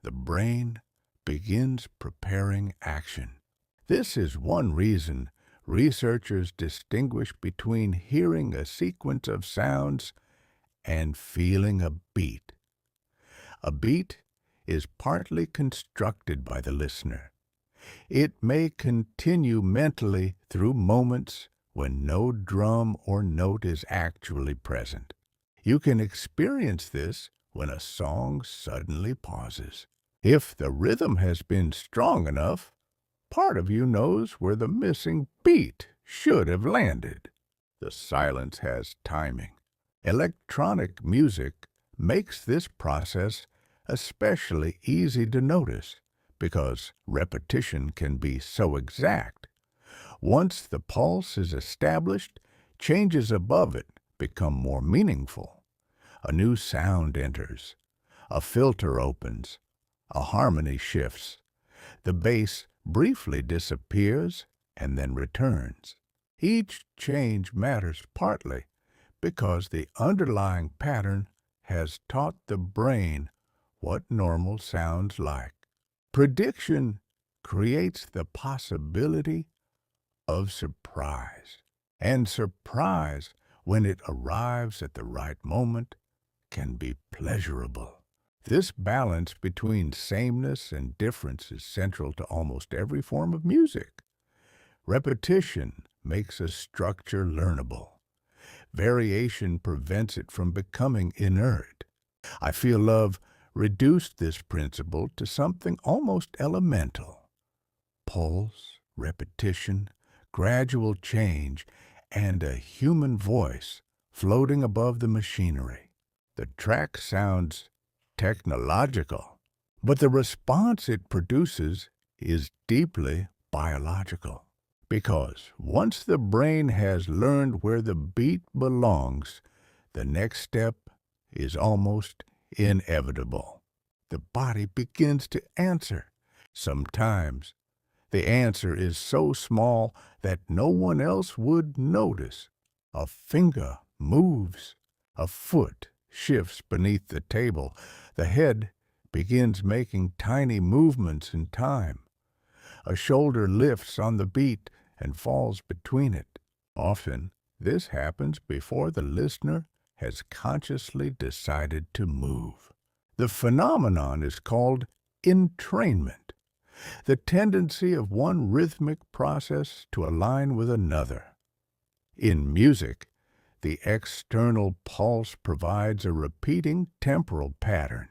The brain begins preparing action. This is one reason researchers distinguish between hearing a sequence of sounds and feeling a beat. A beat is partly constructed by the listener. It may continue mentally through moments when no drum or note is actually present. You can experience this when a song suddenly pauses. If the rhythm has been strong enough, part of you knows where the missing beat should have landed. The silence has timing. Electronic music makes this process especially easy to notice because repetition can be so exact. Once the pulse is established, changes above it become more meaningful. A new sound enters, a filter opens, a harmony shifts. The bass briefly disappears and then returns. Each change matters partly because the underlying pattern has taught the brain what normal sounds like. Prediction creates the possibility of surprise, and surprise, when it arrives at the right moment, can be pleasurable. This balance between sameness and difference is central to almost every form of music. Repetition makes a structure learnable. Variation prevents it from becoming inert. I Feel Love reduced this principle to something almost elemental. Pulse, repetition, gradual change, and a human voice floating above the machinery. The track sounds technological, but the response it produces is deeply biological. Because once the brain has learned where the beat belongs, the next step is almost inevitable. The body begins to answer. Sometimes the answer is so small that no one else would notice. A finger moves, a foot shifts beneath the table, the head begins making tiny movements in time. A shoulder lifts on the beat and falls between it. Often, this happens before the listener has consciously decided to move. The phenomenon is called entrainment, the tendency of one rhythmic process to align with another. In music, the external pulse provides a repeating temporal pattern,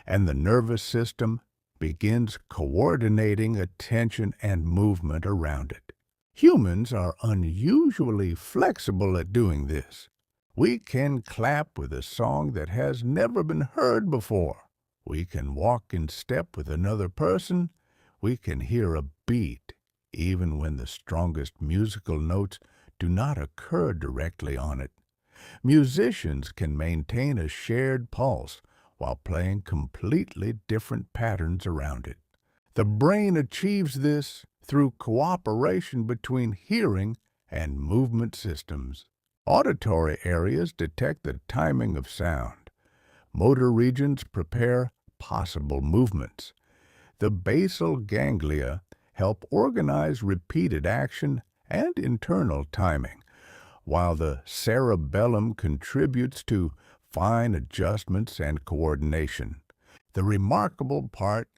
and the nervous system begins coordinating attention and movement around it. Humans are unusually flexible at doing this. We can clap with a song that has never been heard before. We can walk in step with another person. We can hear a beat, even when the strongest musical notes do not occur directly on it. Musicians can maintain a shared pulse while playing completely different patterns around it. The brain achieves this through cooperation between hearing and movement systems. Auditory areas detect the timing of sound. Motor regions prepare possible movements. The basal ganglia help organize repeated action and internal timing, while the cerebellum contributes to fine adjustments and coordination. The remarkable part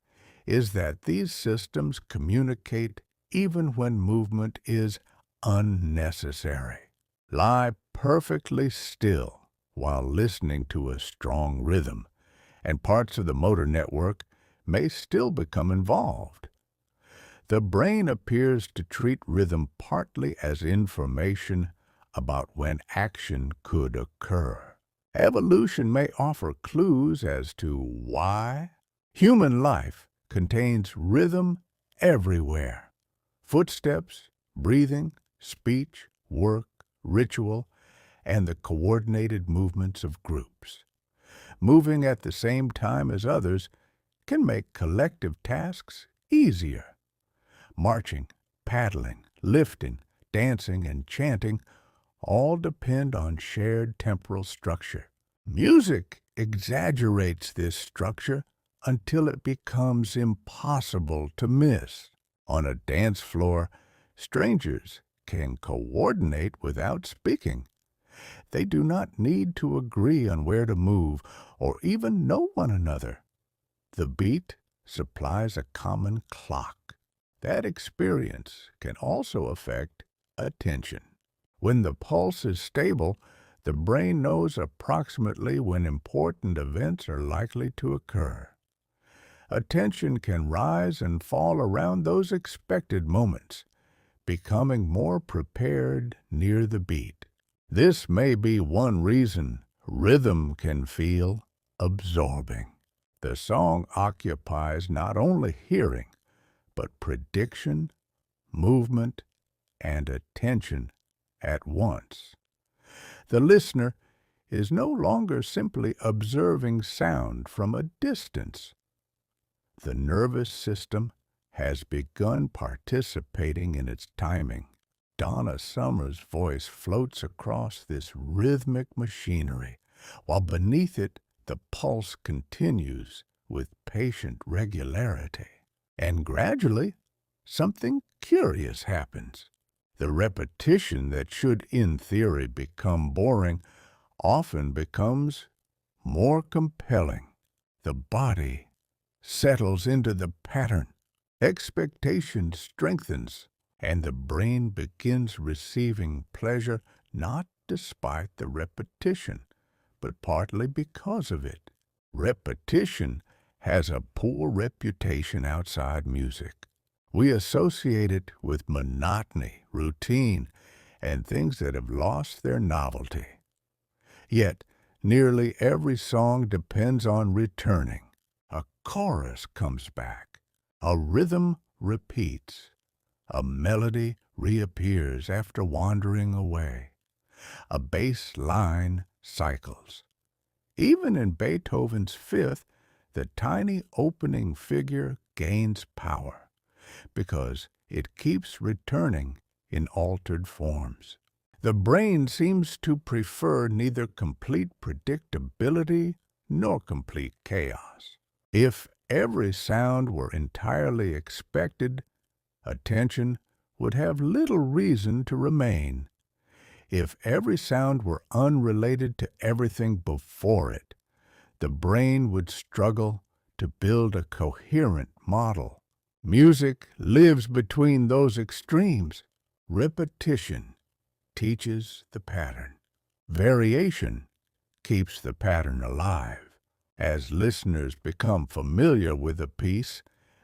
is that these systems communicate even when movement is unnecessary. Lie perfectly still while listening to a strong rhythm, and parts of the motor network may still become involved. The brain appears to treat rhythm partly as information about when action could occur. Evolution may offer clues as to why. Human life contains rhythm everywhere. Footsteps, breathing, speech, work, ritual, and the coordinated movements of groups. Moving at the same time as others can make collective tasks easier. Marching, paddling, lifting, dancing, and chanting all depend on shared temporal structure. Music exaggerates this structure until it becomes impossible to miss. On a dance floor, strangers can coordinate without speaking. They do not need to agree on where to move or even know one another. The beat supplies a common clock. That experience can also affect attention. When the pulse is stable, the brain knows approximately when important events are likely to occur. Attention can rise and fall around those expected moments, becoming more prepared near the beat. This may be one reason rhythm can feel absorbing. The song occupies not only hearing, but prediction, movement, and attention at once. The listener is no longer simply observing sound from a distance. The nervous system has begun participating in its timing. Donna Summer's voice floats across this rhythmic machinery, while beneath it the pulse continues with patient regularity. And gradually, something curious happens. The repetition that should, in theory, become boring often becomes more compelling. The body settles into the pattern. Expectation strengthens, and the brain begins receiving pleasure not despite the repetition, but partly because of it. Repetition has a poor reputation outside music. We associate it with monotony, routine, and things that have lost their novelty. Yet, nearly every song depends on returning. A chorus comes back. A rhythm repeats. A melody reappears after wandering away. A bass line cycles. Even in Beethoven's Fifth, the tiny opening figure gains power because it keeps returning in altered forms. The brain seems to prefer neither complete predictability nor complete chaos. If every sound were entirely expected, attention would have little reason to remain. If every sound were unrelated to everything before it, the brain would struggle to build a coherent model. Music lives between those extremes. Repetition teaches the pattern. Variation keeps the pattern alive. As listeners become familiar with a piece,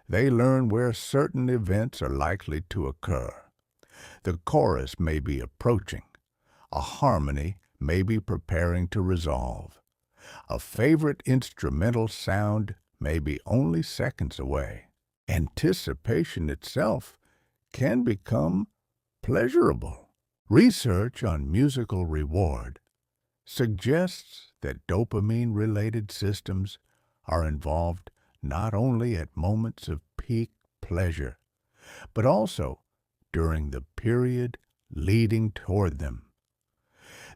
they learn where certain events are likely to occur. The chorus may be approaching. A harmony may be preparing to resolve. A favorite instrumental sound may be only seconds away. Anticipation itself can become pleasurable. Research on musical reward suggests that dopamine-related systems are involved not only at moments of peak pleasure, but also during the period leading toward them.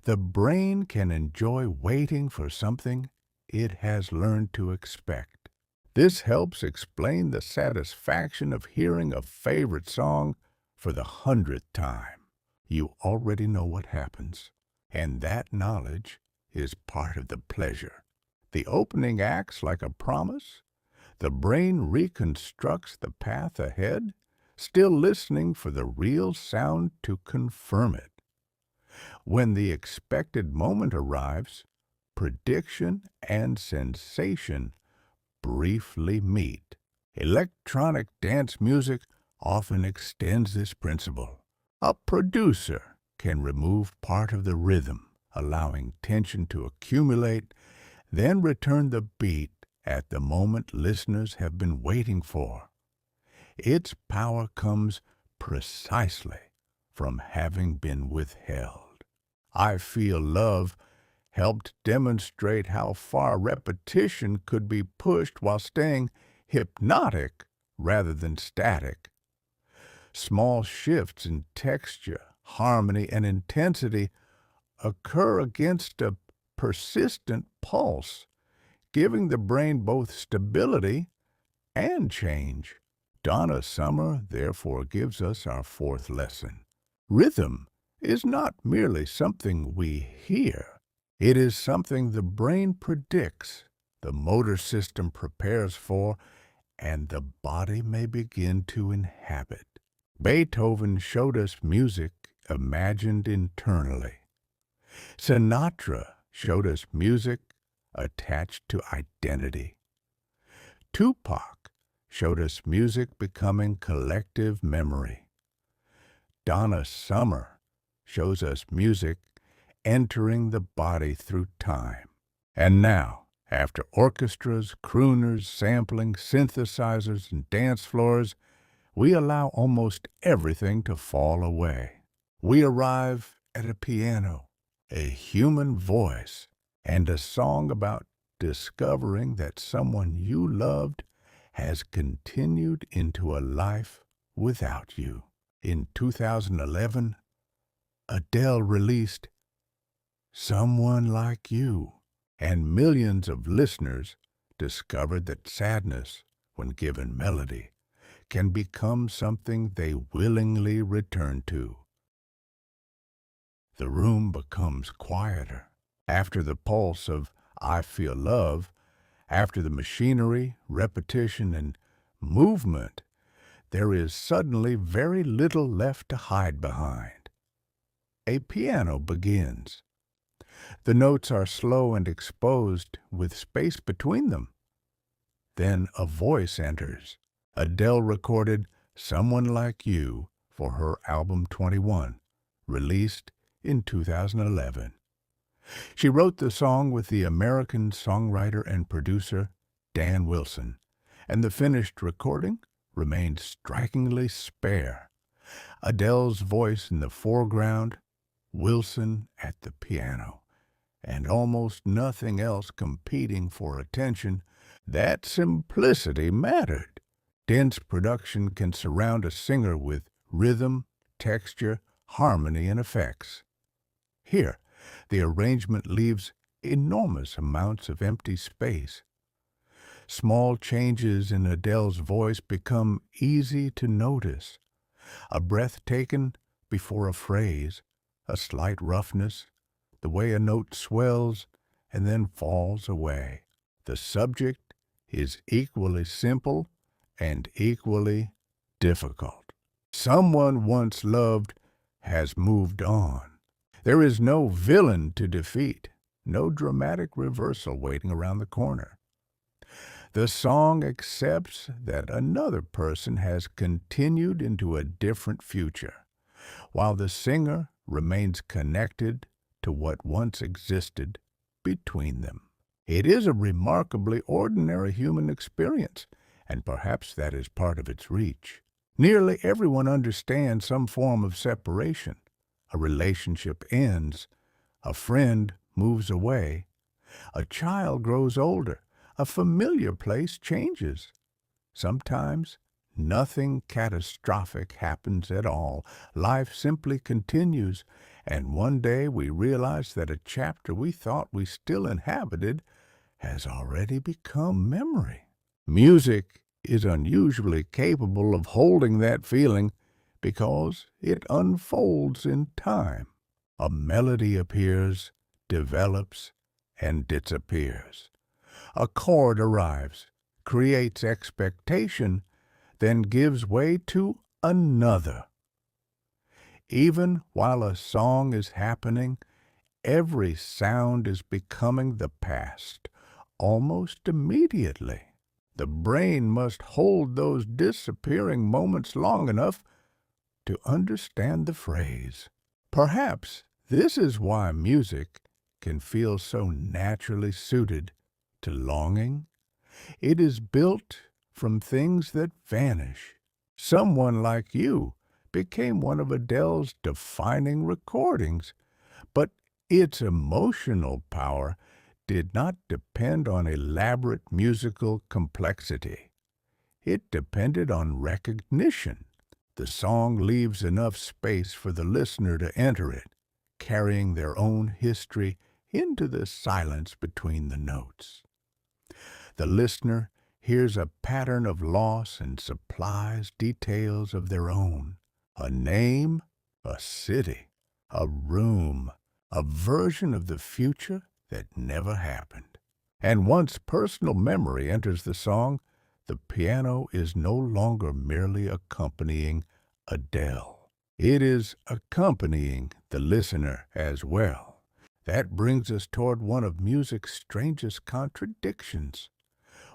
The brain can enjoy waiting for something it has learned to expect. This helps explain the satisfaction of hearing a favorite song for the 100th time. You already know what happens, and that knowledge is part of the pleasure. The opening acts like a promise. The brain reconstructs the path ahead, still listening for the real sound to confirm it. When the expected moment arrives, prediction and sensation briefly meet. Electronic dance music often extends this principle. A producer can remove part of the rhythm, allowing tension to accumulate, then return the beat at the moment listeners have been waiting for. Its power comes precisely from having been withheld. I Feel Love helped demonstrate how far repetition could be pushed while staying hypnotic rather than static. Small shifts in texture, harmony, and intensity occur against a persistent pulse, giving the brain both stability and change. Donna Summer therefore gives us our fourth lesson. Rhythm is not merely something we hear. It is something the brain predicts, the motor system prepares for, and the body may begin to inhabit. Beethoven showed us music imagined internally. Sinatra showed us music attached to identity. Tupac showed us music becoming collective memory. Donna Summer shows us music entering the body through time. And now, after orchestras, crooners, sampling, synthesizers, and dance floors, we allow almost everything to fall away. We arrive at a piano, a human voice, and a song about discovering that someone you loved has continued into a life without you. In 2011, Adele released Someone Like You, and millions of listeners discovered that sadness, when given melody, can become something they willingly return to. The room becomes quieter. After the pulse of I Feel Love, after the machinery, repetition, and movement, there is suddenly very little left to hide behind. A piano begins. The notes are slow and exposed with space between them. Then a voice enters. Adele recorded Someone Like You for her album 21, released in 2011. She wrote the song with the American songwriter and producer Dan Wilson, and the finished recording remained strikingly spare. Adele's voice in the foreground, Wilson at the piano, and almost nothing else competing for attention. That simplicity mattered. Dense production can surround a singer with rhythm, texture, harmony, and effects. Here, the arrangement leaves enormous amounts of empty space. Small changes in Adele's voice become easy to notice. A breath taken before a phrase, a slight roughness, the way a note swells and then falls away. The subject is equally simple and equally difficult. Someone once loved has moved on. There is no villain to defeat, no dramatic reversal waiting around the corner. The song accepts that another person has continued into a different future, while the singer remains connected to what once existed between them. It is a remarkably ordinary human experience, and perhaps that is part of its reach. Nearly everyone understands some form of separation. A relationship ends, a friend moves away, a child grows older, a familiar place changes. Sometimes nothing catastrophic happens at all. Life simply continues, and one day we realize that a chapter we thought we still inhabited has already become memory. Music is unusually capable of holding that feeling because it unfolds in time. A melody appears, develops, and disappears. A chord arrives, creates expectation, then gives way to another. Even while a song is happening, every sound is becoming the past, almost immediately. The brain must hold those disappearing moments long enough to understand the phrase. Perhaps this is why music can feel so naturally suited to longing. It is built from things that vanish. Someone like you became one of Adele's defining recordings, but its emotional power did not depend on elaborate musical complexity. It depended on recognition. The song leaves enough space for the listener to enter it, carrying their own history into the silence between the notes. The listener hears a pattern of loss and supplies details of their own. A name, a city, a room, a version of the future that never happened. And once personal memory enters the song, the piano is no longer merely accompanying Adele. It is accompanying the listener as well. That brings us toward one of music's strangest contradictions.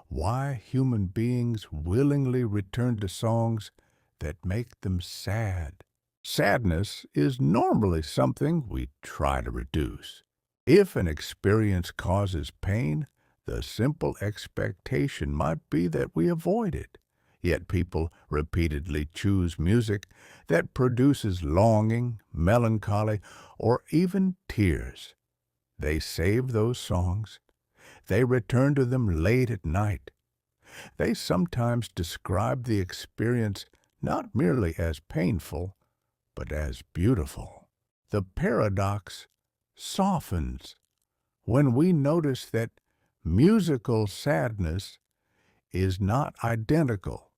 Why human beings willingly return to songs that make them sad. Sadness is normally something we try to reduce. If an experience causes pain, the simple expectation might be that we avoid it. Yet people repeatedly choose music that produces longing, melancholy, or even tears. They save those songs. They return to them late at night. They sometimes describe the experience not merely as painful, but as beautiful. The paradox softens when we notice that musical sadness is not identical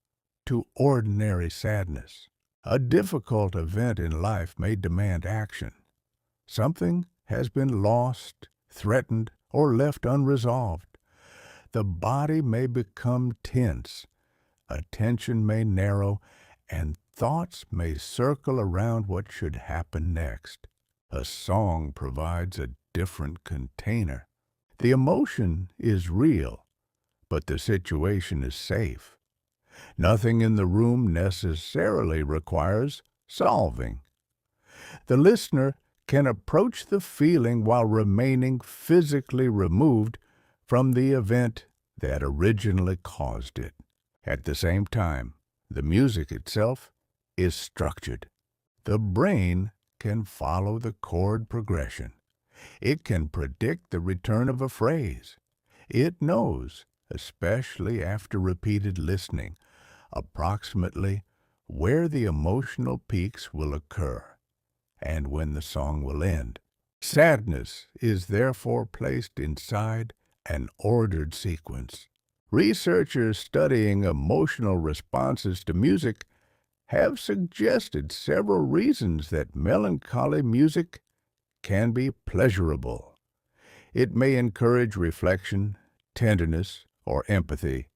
to ordinary sadness. A difficult event in life may demand action. Something has been lost, threatened, or left unresolved. The body may become tense, attention may narrow, and thoughts may circle around what should happen next. A song provides a different container. The emotion is real, but the situation is safe. Nothing in the room necessarily requires solving. The listener can approach the feeling while remaining physically removed from the event that originally caused it. At the same time, the music itself is structured. The brain can follow the chord progression. It can predict the return of a phrase. It knows, especially after repeated listening, approximately where the emotional peaks will occur and when the song will end. Sadness is therefore placed inside an ordered sequence. Researchers studying emotional responses to music have suggested several reasons that melancholy music can be pleasurable. It may encourage reflection, tenderness, or empathy.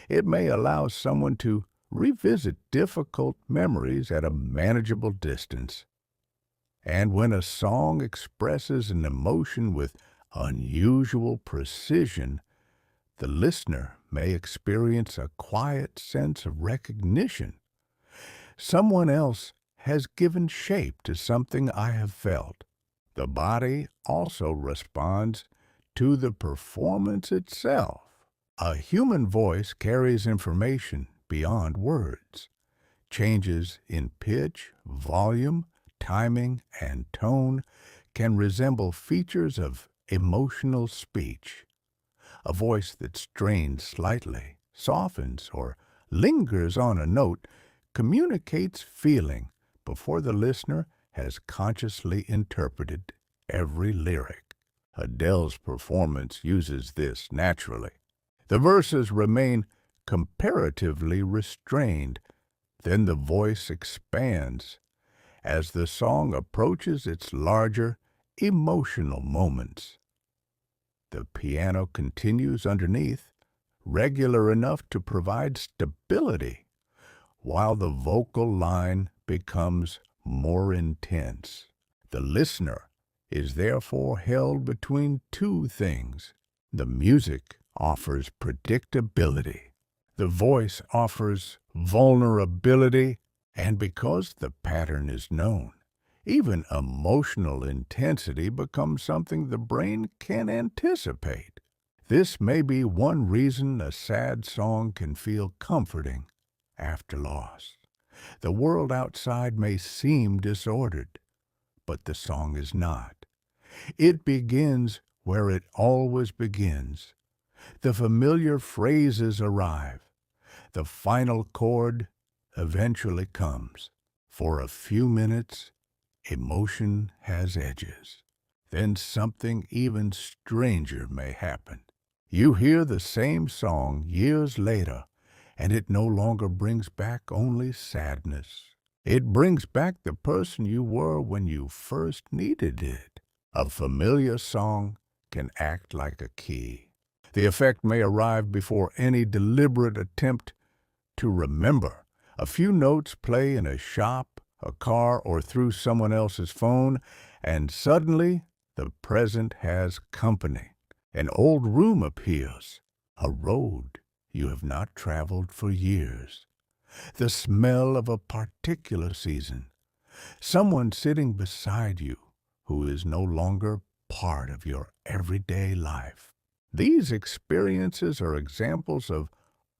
It may allow someone to revisit difficult memories at a manageable distance. And when a song expresses an emotion with unusual precision, the listener may experience a quiet sense of recognition. Someone else has given shape to something I have felt. The body also responds to the performance itself. A human voice carries information beyond words. Changes in pitch, volume, timing, and tone can resemble features of emotional speech. A voice that strains slightly, softens, or lingers on a note communicates feeling before the listener has consciously interpreted every lyric. Adele's performance uses this naturally. The verses remain comparatively restrained, then the voice expands as the song approaches its larger emotional moments. The piano continues underneath, regular enough to provide stability, while the vocal line becomes more intense. The listener is therefore held between two things. The music offers predictability. The voice offers vulnerability, and because the pattern is known, even emotional intensity becomes something the brain can anticipate. This may be one reason a sad song can feel comforting after loss. The world outside may seem disordered, but the song is not. It begins where it always begins. The familiar phrases arrive. The final chord eventually comes. For a few minutes, emotion has edges. Then something even stranger may happen. You hear the same song years later, and it no longer brings back only sadness. It brings back the person you were when you first needed it. A familiar song can act like a key. The effect may arrive before any deliberate attempt to remember. A few notes play in a shop, a car, or through someone else's phone, and suddenly the present has company. An old room appears, a road you have not traveled for years, the smell of a particular season, someone sitting beside you who is no longer part of your everyday life. These experiences are examples of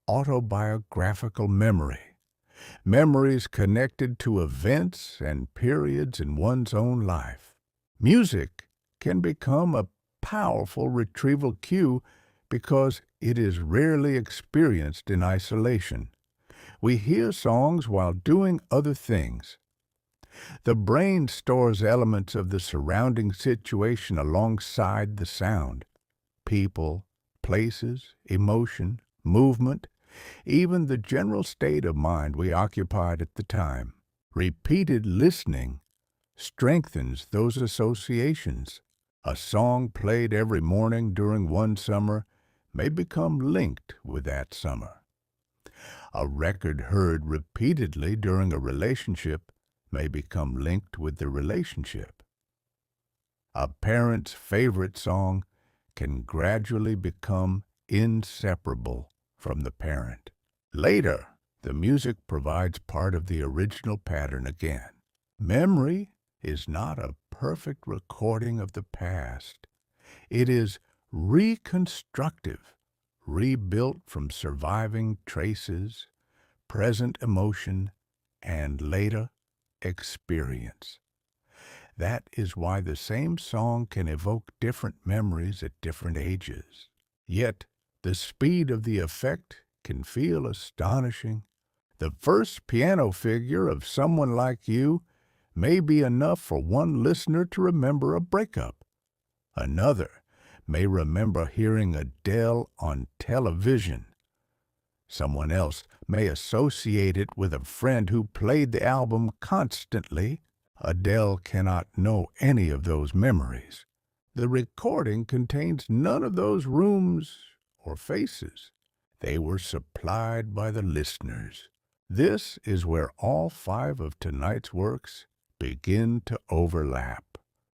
autobiographical memory, memories connected to events and periods in one's own life. Music can become a powerful retrieval cue because it is rarely experienced in isolation. We hear songs while doing other things. The brain stores elements of the surrounding situation alongside the sound. People, places, emotion, movement, even the general state of mind we occupied at the time. Repeated listening strengthens those associations. A song played every morning during one summer may become linked with that summer. A record heard repeatedly during a relationship may become linked with the relationship. A parent's favorite song can gradually become inseparable from the parent. Later, the music provides part of the original pattern again. Memory is not a perfect recording of the past. It is reconstructive, rebuilt from surviving traces, present emotion, and later experience. That is why the same song can evoke different memories at different ages. Yet, the speed of the effect can feel astonishing. The first piano figure of Someone Like You may be enough for one listener to remember a breakup. Another may remember hearing Adele on television. Someone else may associate it with a friend who played the album constantly. Adele cannot know any of those memories. The recording contains none of those rooms or faces. They were supplied by the listeners. This is where all 5 of tonight's works begin to overlap.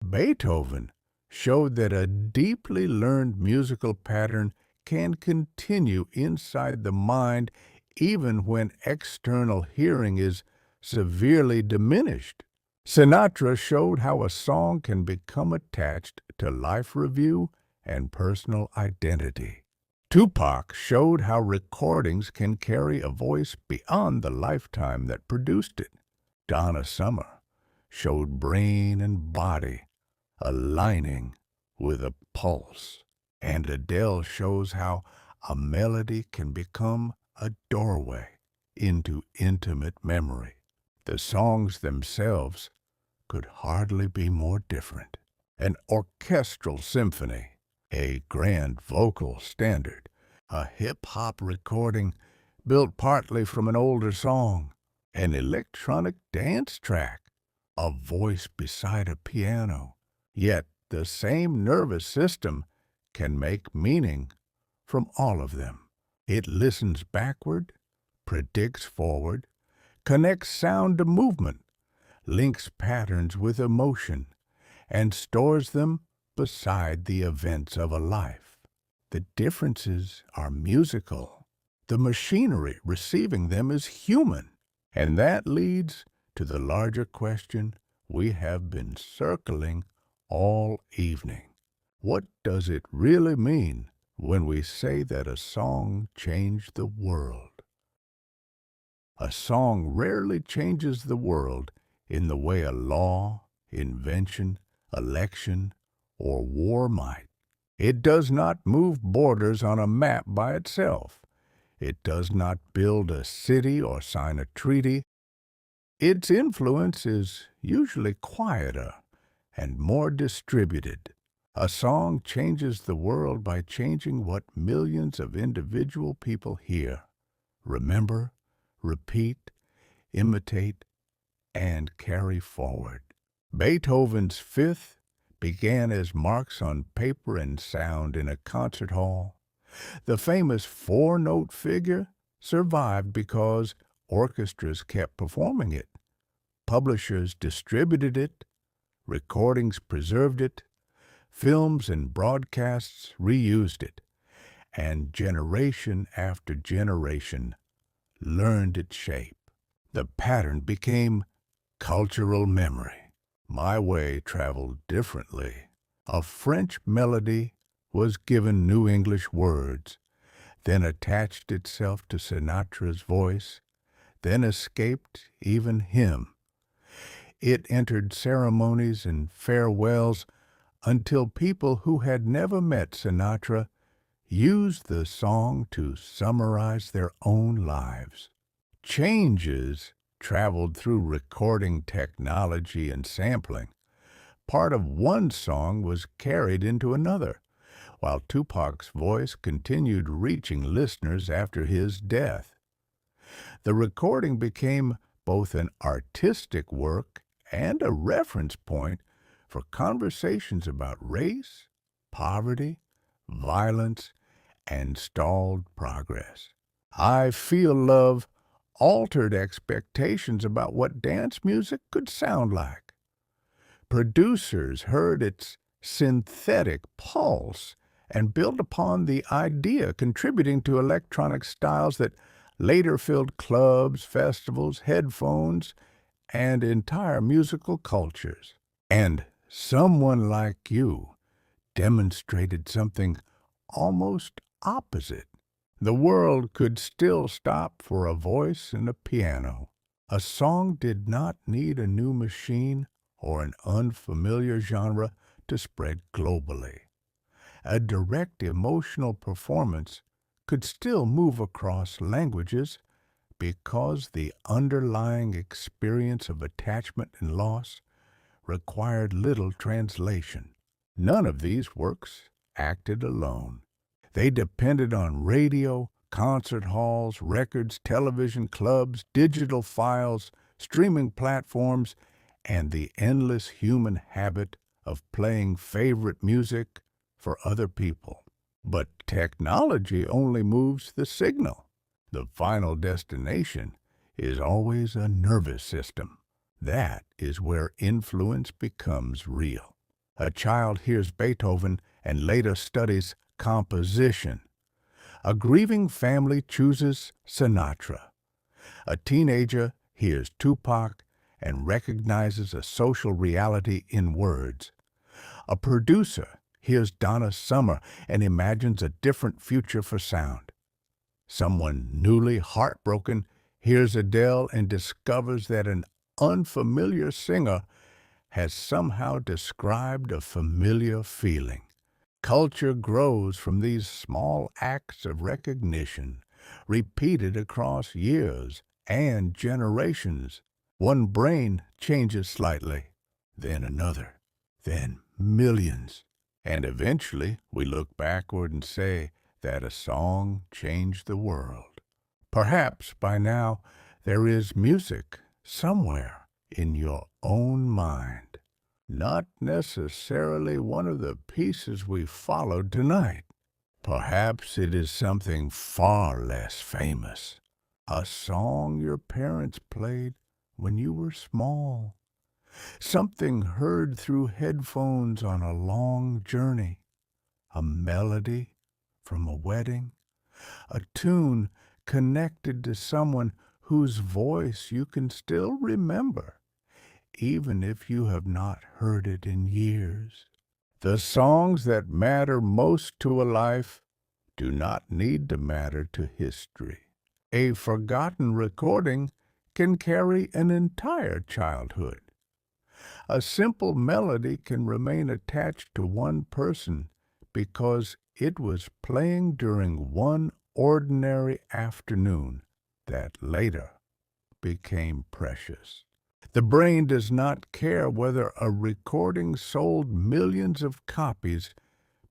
Beethoven showed that a deeply learned musical pattern can continue inside the mind even when external hearing is severely diminished. Sinatra showed how a song can become attached to life review and personal identity. Tupac showed how recordings can carry a voice beyond the lifetime that produced it. Donna Summer showed brain and body aligning with a pulse. And Adele shows how a melody can become a doorway into intimate memory. The songs themselves could hardly be more different. An orchestral symphony, a grand vocal standard, a hip-hop recording built partly from an older song, an electronic dance track, a voice beside a piano. Yet the same nervous system can make meaning from all of them. It listens backward, predicts forward, connects sound to movement, links patterns with emotion, and stores them beside the events of a life. The differences are musical. The machinery receiving them is human. And that leads to the larger question we have been circling all evening. What does it really mean when we say that a song changed the world? A song rarely changes the world in the way a law, invention, election, or war might. It does not move borders on a map by itself. It does not build a city or sign a treaty. Its influence is usually quieter and more distributed. A song changes the world by changing what millions of individual people hear, remember, repeat, imitate, and carry forward. Beethoven's Fifth began as marks on paper and sound in a concert hall. The famous four-note figure survived because orchestras kept performing it. Publishers distributed it, recordings preserved it, films and broadcasts reused it, and generation after generation learned its shape. The pattern became cultural memory. My Way traveled differently. A French melody was given New English words, then attached itself to Sinatra's voice, then escaped even him. It entered ceremonies and farewells until people who had never met Sinatra used the song to summarize their own lives. Changes traveled through recording technology and sampling. Part of one song was carried into another, while Tupac's voice continued reaching listeners after his death. The recording became both an artistic work and a reference point for conversations about race, poverty, violence, and stalled progress. I Feel Love altered expectations about what dance music could sound like. Producers heard its synthetic pulse and built upon the idea, contributing to electronic styles that later filled clubs, festivals, headphones, and entire musical cultures. And Someone Like You demonstrated something almost opposite. The world could still stop for a voice and a piano. A song did not need a new machine or an unfamiliar genre to spread globally. A direct emotional performance could still move across languages because the underlying experience of attachment and loss required little translation. None of these works acted alone. They depended on radio, concert halls, records, television clubs, digital files, streaming platforms, and the endless human habit of playing favorite music for other people. But technology only moves the signal. The final destination is always a nervous system. That is where influence becomes real. A child hears Beethoven and later studies composition. A grieving family chooses Sinatra. A teenager hears Tupac and recognizes a social reality in words. A producer hears Donna Summer and imagines a different future for sound. Someone newly heartbroken hears Adele and discovers that an unfamiliar singer has somehow described a familiar feeling. Culture grows from these small acts of recognition, repeated across years and generations. One brain changes slightly, then another, then millions. And eventually we look backward and say that a song changed the world. Perhaps by now there is music somewhere in your own mind. Not necessarily one of the pieces we followed tonight. Perhaps it is something far less famous. A song your parents played when you were small. Something heard through headphones on a long journey. A melody from a wedding. A tune connected to someone whose voice you can still remember, even if you have not heard it in years. The songs that matter most to a life do not need to matter to history. A forgotten recording can carry an entire childhood. A simple melody can remain attached to one person because it was playing during one ordinary afternoon that later became precious. The brain does not care whether a recording sold millions of copies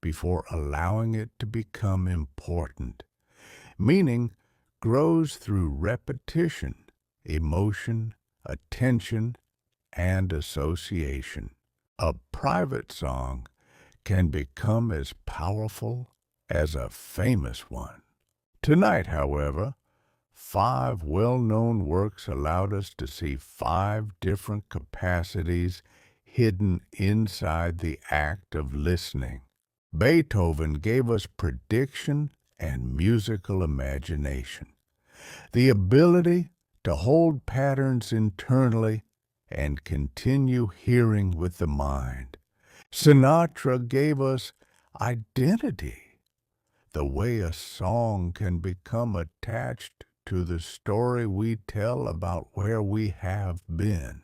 before allowing it to become important. Meaning grows through repetition, emotion, attention, and association. A private song can become as powerful as a famous one. Tonight, however, 5 well-known works allowed us to see 5 different capacities hidden inside the act of listening. Beethoven gave us prediction and musical imagination, the ability to hold patterns internally and continue hearing with the mind. Sinatra gave us identity, the way a song can become attached to the story we tell about where we have been.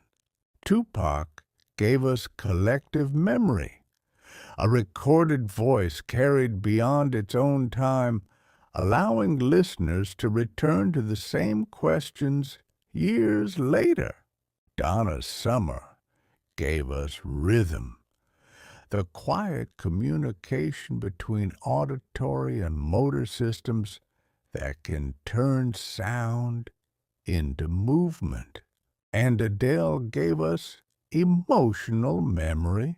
Tupac gave us collective memory, a recorded voice carried beyond its own time, allowing listeners to return to the same questions years later. Donna Summer gave us rhythm, the quiet communication between auditory and motor systems that can turn sound into movement. And Adele gave us emotional memory,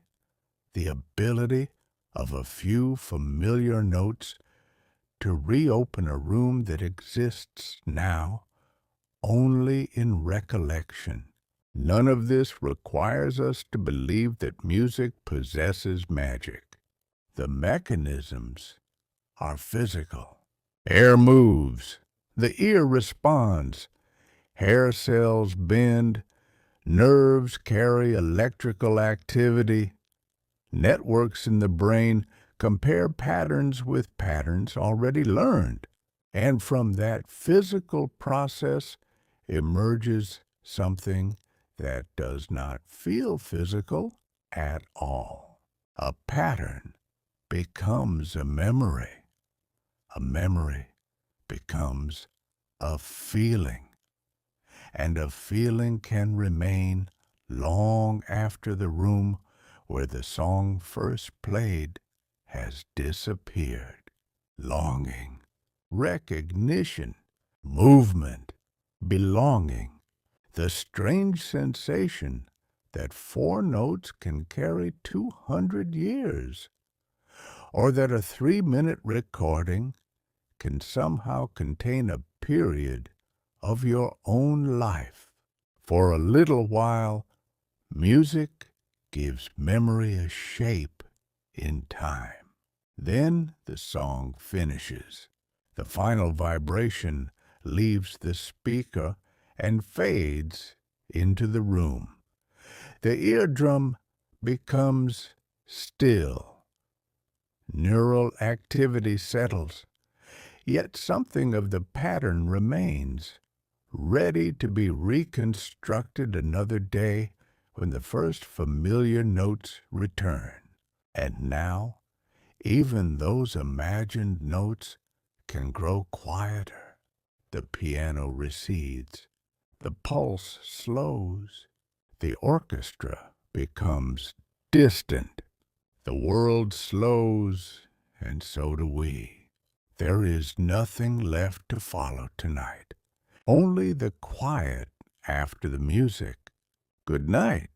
the ability of a few familiar notes to reopen a room that exists now only in recollection. None of this requires us to believe that music possesses magic. The mechanisms are physical. Air moves, the ear responds, hair cells bend, nerves carry electrical activity, networks in the brain compare patterns with patterns already learned, and from that physical process emerges something that does not feel physical at all. A pattern becomes a memory. A memory becomes a feeling. And a feeling can remain long after the room where the song first played has disappeared. Longing, recognition, movement, belonging. The strange sensation that 4 notes can carry 200 years, or that a 3-minute recording can somehow contain a period of your own life. For a little while, music gives memory a shape in time. Then the song finishes. The final vibration leaves the speaker and fades into the room. The eardrum becomes still. Neural activity settles, yet something of the pattern remains, ready to be reconstructed another day when the first familiar notes return. And now, even those imagined notes can grow quieter. The piano recedes. The pulse slows. The orchestra becomes distant. The world slows, and so do we. There is nothing left to follow tonight. Only the quiet after the music. Good night.